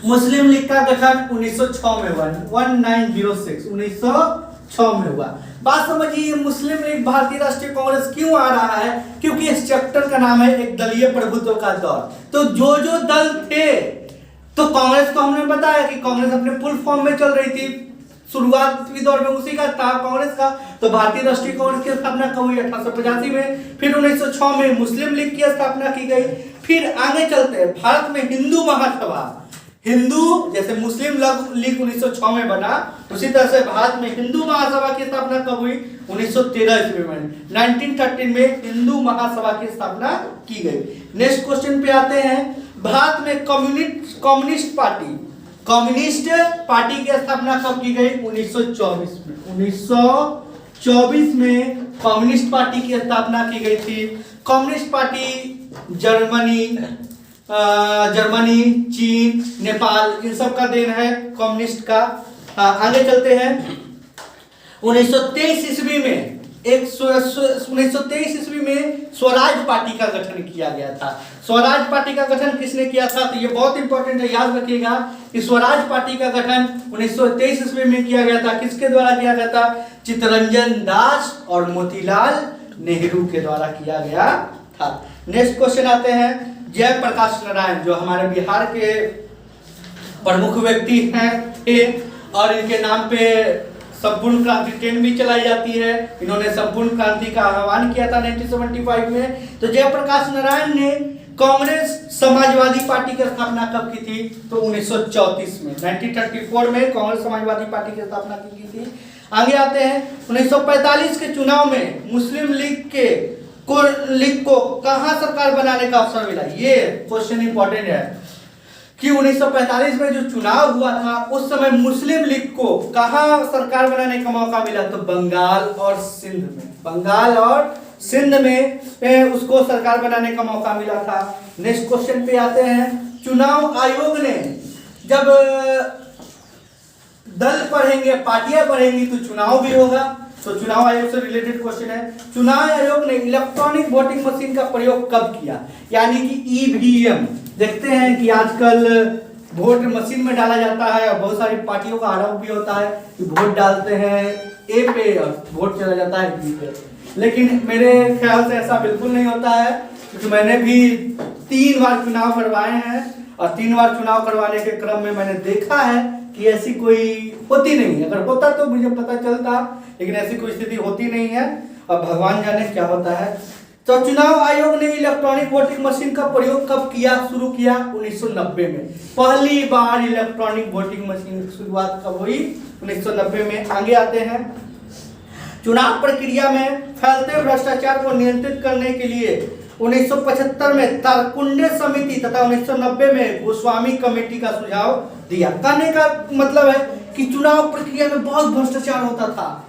मुस्लिम लीग का गठन 1906 में हुआ, 1906 1906 में हुआ। बात समझिए, मुस्लिम लीग भारतीय राष्ट्रीय कांग्रेस क्यों आ रहा है? क्योंकि इस चैप्टर का नाम है एक दलीय प्रभुत्व का दौर। तो जो जो दल थे, तो कांग्रेस को हमने बताया कि कांग्रेस अपने फुल फॉर्म में चल रही थी, शुरुआती दौर में उसी का था कांग्रेस का। तो भारतीय राष्ट्रीय कांग्रेस की स्थापना कब हुई? 1885 में। फिर 1906 में मुस्लिम लीग की स्थापना की गई। फिर आगे चलते हैं, भारत में हिंदू महासभा, हिंदू जैसे मुस्लिम लीग 1906 में बना, उसी तरह से भारत में हिंदू महासभा की स्थापना कब हुई? 1913 ईस्वी में। 1913 में हिंदू महासभा की स्थापना की गई। नेक्स्ट क्वेश्चन पे आते हैं, भारत में कम्युनिस्ट पार्टी की स्थापना कब की गई? 1924 में। 1924 में कम्युनिस्ट पार्टी की स्थापना की गई थी। कम्युनिस्ट पार्टी जर्मनी, चीन, नेपाल, इन सब का देन है कम्युनिस्ट का। आगे चलते हैं, 1923 ईस्वी में 1923 ईस्वी में स्वराज पार्टी का गठन किया गया था। स्वराज पार्टी का गठन किसने किया था? तो ये बहुत इंपॉर्टेंट है, याद रखिएगा कि स्वराज पार्टी का गठन 1923 ईस्वी में किया गया था। किसके द्वारा किया गया था? चित्तरंजन दास और मोतीलाल नेहरू के द्वारा किया गया था। नेक्स्ट क्वेश्चन आते हैं, जयप्रकाश नारायण जो हमारे बिहार के प्रमुख व्यक्ति हैं थे, और इनके नाम पे संपूर्ण क्रांति ट्रेन भी चलाई जाती है। इन्होंने संपूर्ण क्रांति का आह्वान किया था 1975 में। तो जयप्रकाश नारायण ने कांग्रेस समाजवादी पार्टी की स्थापना कब की थी? तो 1934 में। 1934 में कांग्रेस समाजवादी पार्टी की स्थापना की थी। आगे आते हैं, 1945 के चुनाव में मुस्लिम लीग को कहां सरकार बनाने का अवसर मिला? ये क्वेश्चन इंपॉर्टेंट है कि 1945 में जो चुनाव हुआ था, उस समय मुस्लिम लीग को कहां सरकार बनाने का मौका मिला? तो बंगाल और सिंध में। बंगाल और सिंध में उसको सरकार बनाने का मौका मिला था। नेक्स्ट क्वेश्चन पे आते हैं, चुनाव आयोग ने, जब दल बढ़ेंगे, पार्टियां बढ़ेंगी, तो चुनाव भी होगा। तो चुनाव आयोग से रिलेटेड क्वेश्चन है, चुनाव आयोग ने इलेक्ट्रॉनिक वोटिंग मशीन का प्रयोग कब किया? यानी कि ईवीएम। देखते हैं कि आजकल वोट मशीन में डाला जाता है और बहुत सारी पार्टियों का आरोप भी होता है कि वोट डालते हैं ए पे और वोट चला जाता है बी पे। लेकिन मेरे ख्याल से ऐसा बिल्कुल नहीं होता है, क्योंकि मैंने भी 3 बार चुनाव करवाए हैं और 3 बार चुनाव करवाने के क्रम में मैंने देखा है कि ऐसी कोई होती नहीं है। अगर होता तो मुझे पता चलता, लेकिन ऐसी कोई स्थिति होती नहीं है और भगवान जाने क्या होता है। तो चुनाव आयोग ने इलेक्ट्रॉनिक वोटिंग मशीन का प्रयोग कब किया, शुरू किया? 1990 में। पहली बार इलेक्ट्रॉनिक वोटिंग मशीन की शुरुआत कब हुई? 1990 में। आगे आते हैं, चुनाव प्रक्रिया में फैलते भ्रष्टाचार को नियंत्रित करने के लिए 1975 में तारकुंडे समिति तथा 1990 में गोस्वामी कमेटी का सुझाव दिया। कहने का मतलब है कि चुनाव प्रक्रिया में बहुत भ्रष्टाचार होता था,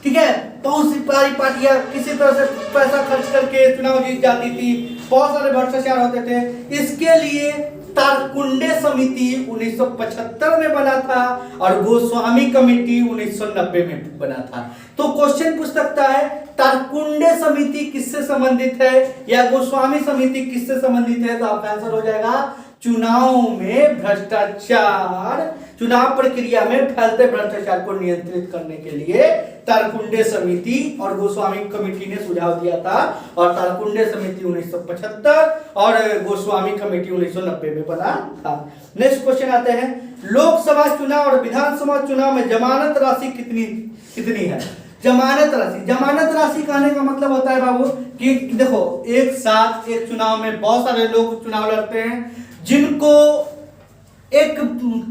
ठीक है। बहुत सी पार्टियां किसी तरह से पैसा खर्च करके चुनाव जीत जाती थी, बहुत सारे भ्रष्टाचार होते थे। इसके लिए तारकुंडे समिति 1975 में बना था और गोस्वामी कमेटी 1990 में बना था। तो क्वेश्चन पूछ सकता है, तारकुंडे समिति किससे संबंधित है या गोस्वामी समिति किससे संबंधित है? तो आपका आंसर हो जाएगा चुनाव में भ्रष्टाचार, चुनाव प्रक्रिया में फैलते भ्रष्टाचार को नियंत्रित करने के लिए तारकुंडे समिति और गोस्वामी कमेटी ने सुझाव दिया था। और तारकुंडे समिति 1975 और गोस्वामी कमेटी 1990 में बना था। नेक्स्ट क्वेश्चन आते हैं, लोकसभा चुनाव और विधानसभा चुनाव में जमानत राशि कितनी है? जमानत राशि कहने का मतलब होता है बाबू कि देखो, एक साथ एक चुनाव में बहुत सारे लोग चुनाव लड़ते हैं, जिनको एक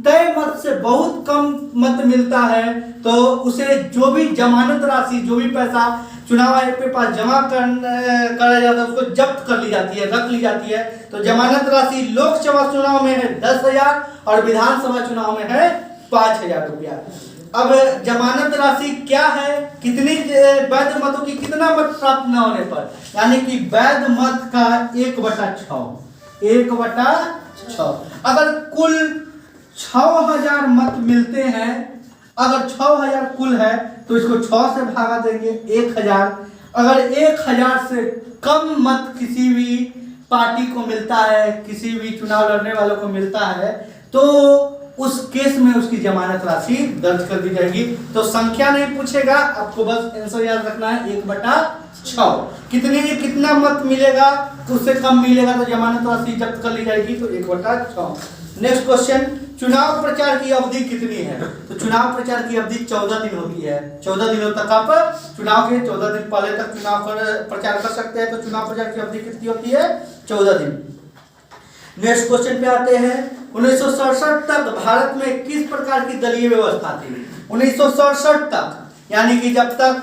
तय मत से बहुत कम मत मिलता है, तो उसे जो भी जमानत राशि, जो भी पैसा चुनाव आयोग के पास जमा करा जाता है, उसको जब्त कर ली जाती है, रख ली जाती है। तो जमानत राशि लोकसभा चुनाव में है 10,000 और विधानसभा चुनाव में है 5,000 रुपया। अब जमानत राशि क्या है? कितनी वैध मतों की कितना मत प्राप्त न होने पर, यानी कि वैध मत का 1/6। अगर कुल 6,000 मत मिलते हैं, अगर 6,000 कुल है तो इसको 6 से भागा देंगे 1,000। अगर 1,000 से कम मत किसी भी पार्टी को मिलता है, किसी भी चुनाव लड़ने वालों को मिलता है, तो उस केस में उसकी जमानत राशि दर्ज कर दी जाएगी। तो संख्या नहीं पूछेगा, आपको बस आंसर याद रखना है 1/6। कितना मत मिलेगा, उससे कम मिलेगा तो जमानत राशि जब्त कर ली जाएगी, तो 1/6। नेक्स्ट क्वेश्चन, चुनाव प्रचार की अवधि कितनी है? तो चुनाव प्रचार की अवधि 14 दिन होती है। 14 दिनों तक आप चुनाव के 14 दिन पहले तक चुनाव प्रचार कर सकते हैं। तो चुनाव प्रचार की अवधि कितनी होती है? 14 दिन। नेक्स्ट क्वेश्चन पे आते हैं, 1967 तक भारत में किस प्रकार की दलीय व्यवस्था थी? 1967 तक, यानी कि जब तक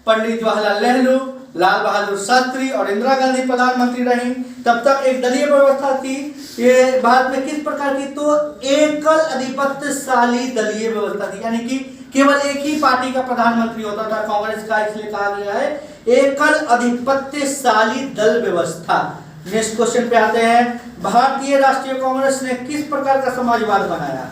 पंडित जवाहरलाल नेहरू, लाल बहादुर शास्त्री और इंदिरा गांधी प्रधानमंत्री रही, तब तक एक दलीय व्यवस्था थी। ये भारत में किस प्रकार की? तो एकल आधिपत्यशाली दलीय व्यवस्था थी, यानी कि केवल एक ही पार्टी का प्रधानमंत्री होता था, कांग्रेस का, इसलिए कहा गया है एकल आधिपत्यशाली दल व्यवस्था। नेक्स्ट क्वेश्चन पे आते हैं, भारतीय राष्ट्रीय कांग्रेस ने किस प्रकार का समाजवाद बनाया?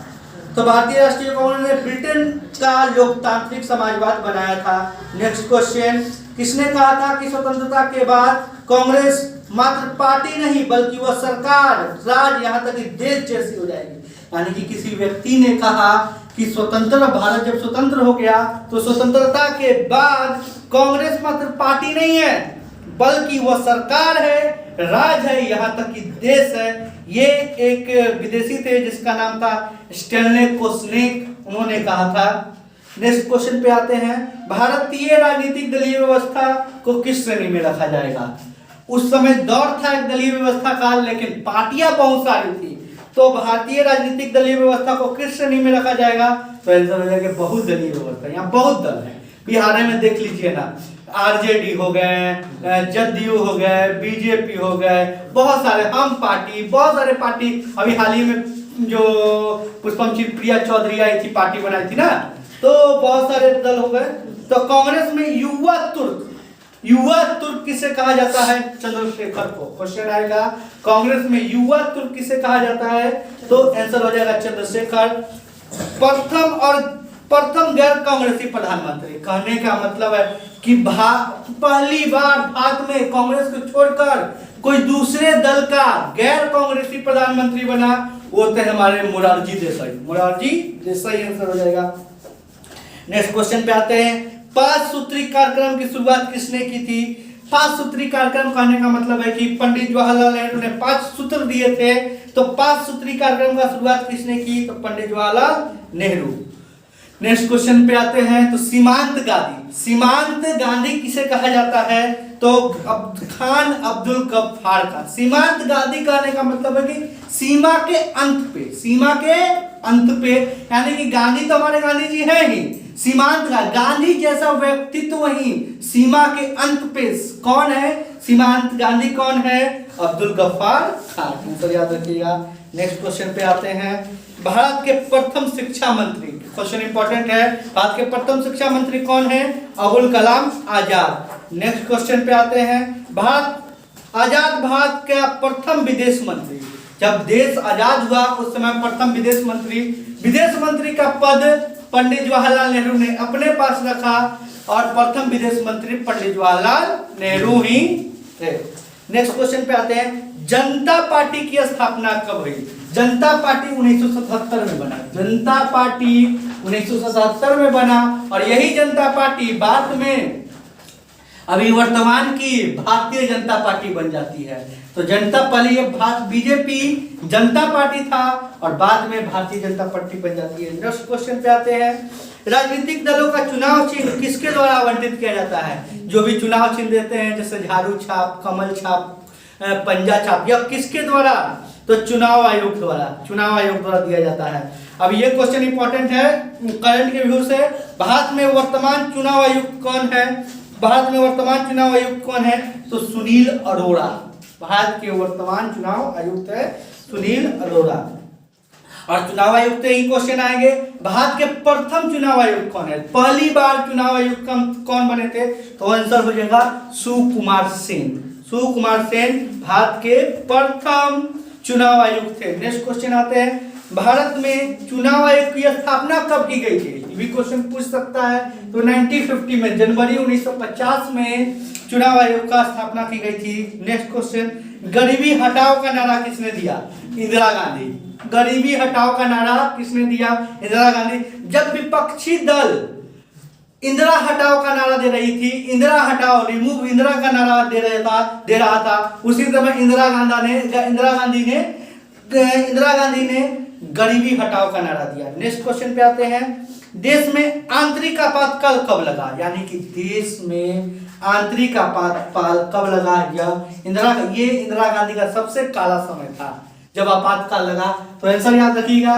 तो भारतीय राष्ट्रीय कांग्रेस ने ब्रिटेन का लोकतांत्रिक समाजवाद बनाया था। नेक्स्ट क्वेश्चन, किसने कहा था कि स्वतंत्रता के बाद कांग्रेस मात्र पार्टी नहीं बल्कि वह सरकार, राज, यहाँ तक कि देश जैसी हो जाएगी? यानी कि किसी व्यक्ति ने कहा कि स्वतंत्र भारत जब स्वतंत्र हो गया तो स्वतंत्रता के बाद कांग्रेस मात्र पार्टी नहीं है बल्कि वह सरकार है, राज है, यहाँ तक कि देश है। ये एक विदेशी थे जिसका नाम था स्टैनले कोस्नेक, उन्होंने कहा था। नेक्स्ट क्वेश्चन पे आते हैं, भारतीय राजनीतिक दलीय व्यवस्था को किस श्रेणी में रखा जाएगा? उस समय दौर था एक दलीय व्यवस्था का, लेकिन पार्टियां बहुत सारी थी, तो भारतीय राजनीतिक दलीय व्यवस्था को किस श्रेणी में रखा जाएगा? तो आंसर हो जाएगा बहुत दलीय व्यवस्था। यहाँ बहुत दल है, बिहार में देख लीजिए ना, आरजेडी हो गए, जदयू हो गए, बीजेपी हो गए, बहुत सारे, हम पार्टी, बहुत सारे पार्टी। अभी हाल ही में जो पुष्पम प्रिया चौधरी आई थी, पार्टी बनाई थी ना, तो बहुत सारे दल हो गए। तो कांग्रेस में युवा तुर्क किसे कहा जाता है? चंद्रशेखर को। क्वेश्चन आएगा, कांग्रेस में युवा तुर्क किसे कहा जाता है? तो आंसर हो जाएगा चंद्रशेखर। प्रथम गैर कांग्रेसी प्रधानमंत्री, कहने का मतलब है कि पहली बार भारत में कांग्रेस को छोड़कर कोई दूसरे दल का गैर कांग्रेसी प्रधानमंत्री बना, वो थे हमारे मोरारजी देसाई आंसर हो जाएगा। नेक्स्ट क्वेश्चन पे आते हैं, 5 सूत्री कार्यक्रम की शुरुआत किसने की थी? 5 सूत्री कार्यक्रम कहने का मतलब है कि पंडित जवाहरलाल नेहरू ने 5 सूत्र दिए थे, तो 5 सूत्री कार्यक्रम का शुरुआत किसने की? तो पंडित जवाहरलाल नेहरू। नेक्स्ट क्वेश्चन पे आते हैं, तो सीमांत गांधी किसे कहा जाता है? तो खान अब्दुल गफ्फार का। सीमांत गांधी कहने का मतलब है कि सीमा के अंत पे, यानी कि गांधी तो हमारे गांधी जी है ही, सीमांत गांधी जैसा व्यक्तित्व ही सीमा के अंत पे कौन है? सीमांत गांधी कौन है? अब्दुल गफ्फार खान, तो याद रखिएगा। नेक्स्ट क्वेश्चन पे आते हैं, भारत के प्रथम शिक्षा मंत्री, क्वेश्चन इंपॉर्टेंट है, भारत के प्रथम शिक्षा मंत्री कौन है? अबुल कलाम आजाद। नेक्स्ट क्वेश्चन पे आते हैं, आजाद भारत का प्रथम विदेश मंत्री, जब देश आजाद हुआ उस समय प्रथम विदेश मंत्री का पद पंडित जवाहरलाल नेहरू ने अपने पास रखा, और प्रथम विदेश मंत्री पंडित जवाहरलाल नेहरू ही थे। नेक्स्ट क्वेश्चन पे आते हैं, जनता पार्टी की स्थापना कब हुई? जनता पार्टी 1977 में बना। जनता पार्टी 1977 में बना, और यही जनता पार्टी बाद में अभी वर्तमान की भारतीय जनता पार्टी बन जाती है। तो जनता पहले ये बीजेपी जनता पार्टी था और बाद में भारतीय जनता पार्टी बन जाती है। नेक्स्ट क्वेश्चन पे आते हैं, राजनीतिक दलों का चुनाव चिन्ह किसके द्वारा आवंटित किया जाता है? जो भी चुनाव चिन्ह देते हैं, जैसे झाड़ू छाप, कमल छाप, पंजा छाप, यह किसके द्वारा? तो चुनाव आयोग द्वारा दिया जाता है। अब ये क्वेश्चन इंपॉर्टेंट है करंट के व्यू से, भारत में वर्तमान चुनाव आयुक्त कौन है? तो सुनील अरोड़ा। भारत के वर्तमान चुनाव आयुक्त है सुनील अरोड़ा। और चुनाव आयुक्त से ही क्वेश्चन आएंगे, भारत के प्रथम चुनाव आयुक्त कौन है? पहली बार चुनाव आयुक्त कौन बने थे? तो आंसर हो जाएगा सुकुमार सेन भारत के प्रथम चुनाव आयुक्त थे। नेक्स्ट क्वेश्चन आते हैं, भारत में चुनाव आयोग की स्थापना कब की गई थी? ये भी क्वेश्चन पूछ सकता है। तो 1950 में, जनवरी 1950 में चुनाव आयोग का स्थापना की गई थी। नेक्स्ट क्वेश्चन, गरीबी हटाओ का नारा किसने दिया? इंदिरा गांधी। गरीबी हटाओ का नारा किसने दिया? इंदिरा गांधी। जब विपक्षी दल इंदिरा हटाओ का नारा दे रही थी, इंदिरा हटाओ रिमूव इंदिरा का नारा दे रहा था, उसी समय इंदिरा गांधी ने गरीबी हटाओ का नारा दिया। नेक्स्ट क्वेश्चन पे आते हैं। देश में आंतरिक आपातकाल कब लगा? यानी कि देश में आंतरिक आपातकाल कब लगा? ये इंदिरा गांधी का सबसे काला समय था जब आपातकाल लगा। तो आंसर याद रखिएगा,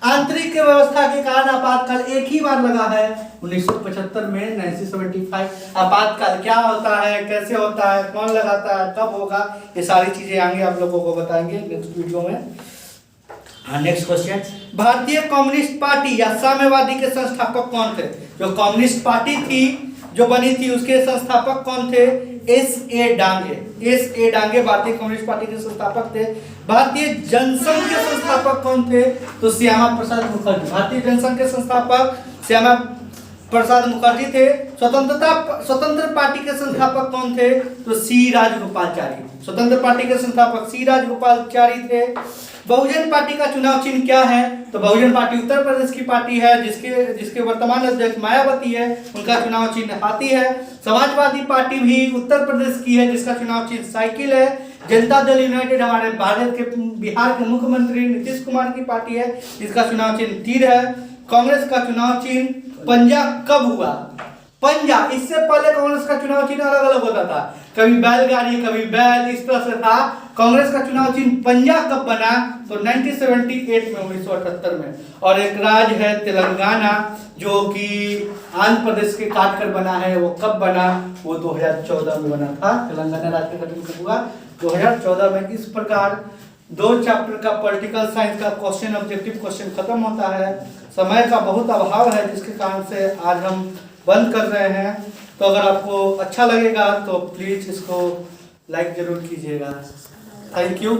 आंतरिक व्यवस्था के कारण आपातकाल एक ही बार लगा है, 1975 में, 1975। आपातकाल क्या होता है, कैसे होता है, कौन लगाता है, कब होगा, ये सारी चीजें आगे आप लोगों को बताएंगे नेक्स्ट वीडियो में। हाँ, नेक्स्ट क्वेश्चन। भारतीय कम्युनिस्ट पार्टी या साम्यवादी के संस्थापक कौन थे? जो कम्युनिस्ट पार्टी थी जो बनी थी उसके संस्थापक कौन थे? S.A. डांगे भारतीय कम्युनिस्ट पार्टी के संस्थापक थे। भारतीय जनसंघ के संस्थापक कौन थे? तो श्यामा प्रसाद मुखर्जी। भारतीय जनसंघ के संस्थापक श्यामा प्रसाद मुखर्जी थे। स्वतंत्र पार्टी के संस्थापक कौन थे? तो सी राजगोपालचारी। स्वतंत्र पार्टी के संस्थापक सी राजगोपालचारी थे। बहुजन पार्टी का चुनाव चिन्ह क्या है? तो बहुजन पार्टी उत्तर प्रदेश की पार्टी है जिसके वर्तमान अध्यक्ष मायावती है, उनका चुनाव चिन्ह हाथी है। समाजवादी पार्टी भी उत्तर प्रदेश की है जिसका चुनाव चिन्ह साइकिल है। जनता दल यूनाइटेड हमारे बिहार के मुख्यमंत्री नीतीश कुमार की पार्टी है जिसका चुनाव चिन्ह तीर है। कांग्रेस का चुनाव चिन्ह पंजा कब हुआ? पंजा, इससे पहले कांग्रेस का चुनाव चिन्ह अलग अलग होता था, कभी बैलगाड़ी कभी बैल, इस तरह से था। कांग्रेस का चुनाव चिन्ह पंजा कब बना? तो 1978 में, 1978 में। और एक राज्य है तेलंगाना जो कि आंध्र प्रदेश के काट कर बना है, वो कब बना? वो 2014 में बना था। तेलंगाना राज्य का गठन कब हुआ? 2014 में। इस प्रकार 2 चैप्टर का पॉलिटिकल साइंस का क्वेश्चन ऑब्जेक्टिव क्वेश्चन खत्म होता है। समय का बहुत अभाव है जिसके कारण से आज हम बंद कर रहे हैं। तो अगर आपको अच्छा लगेगा तो प्लीज़ इसको लाइक जरूर कीजिएगा। Thank you.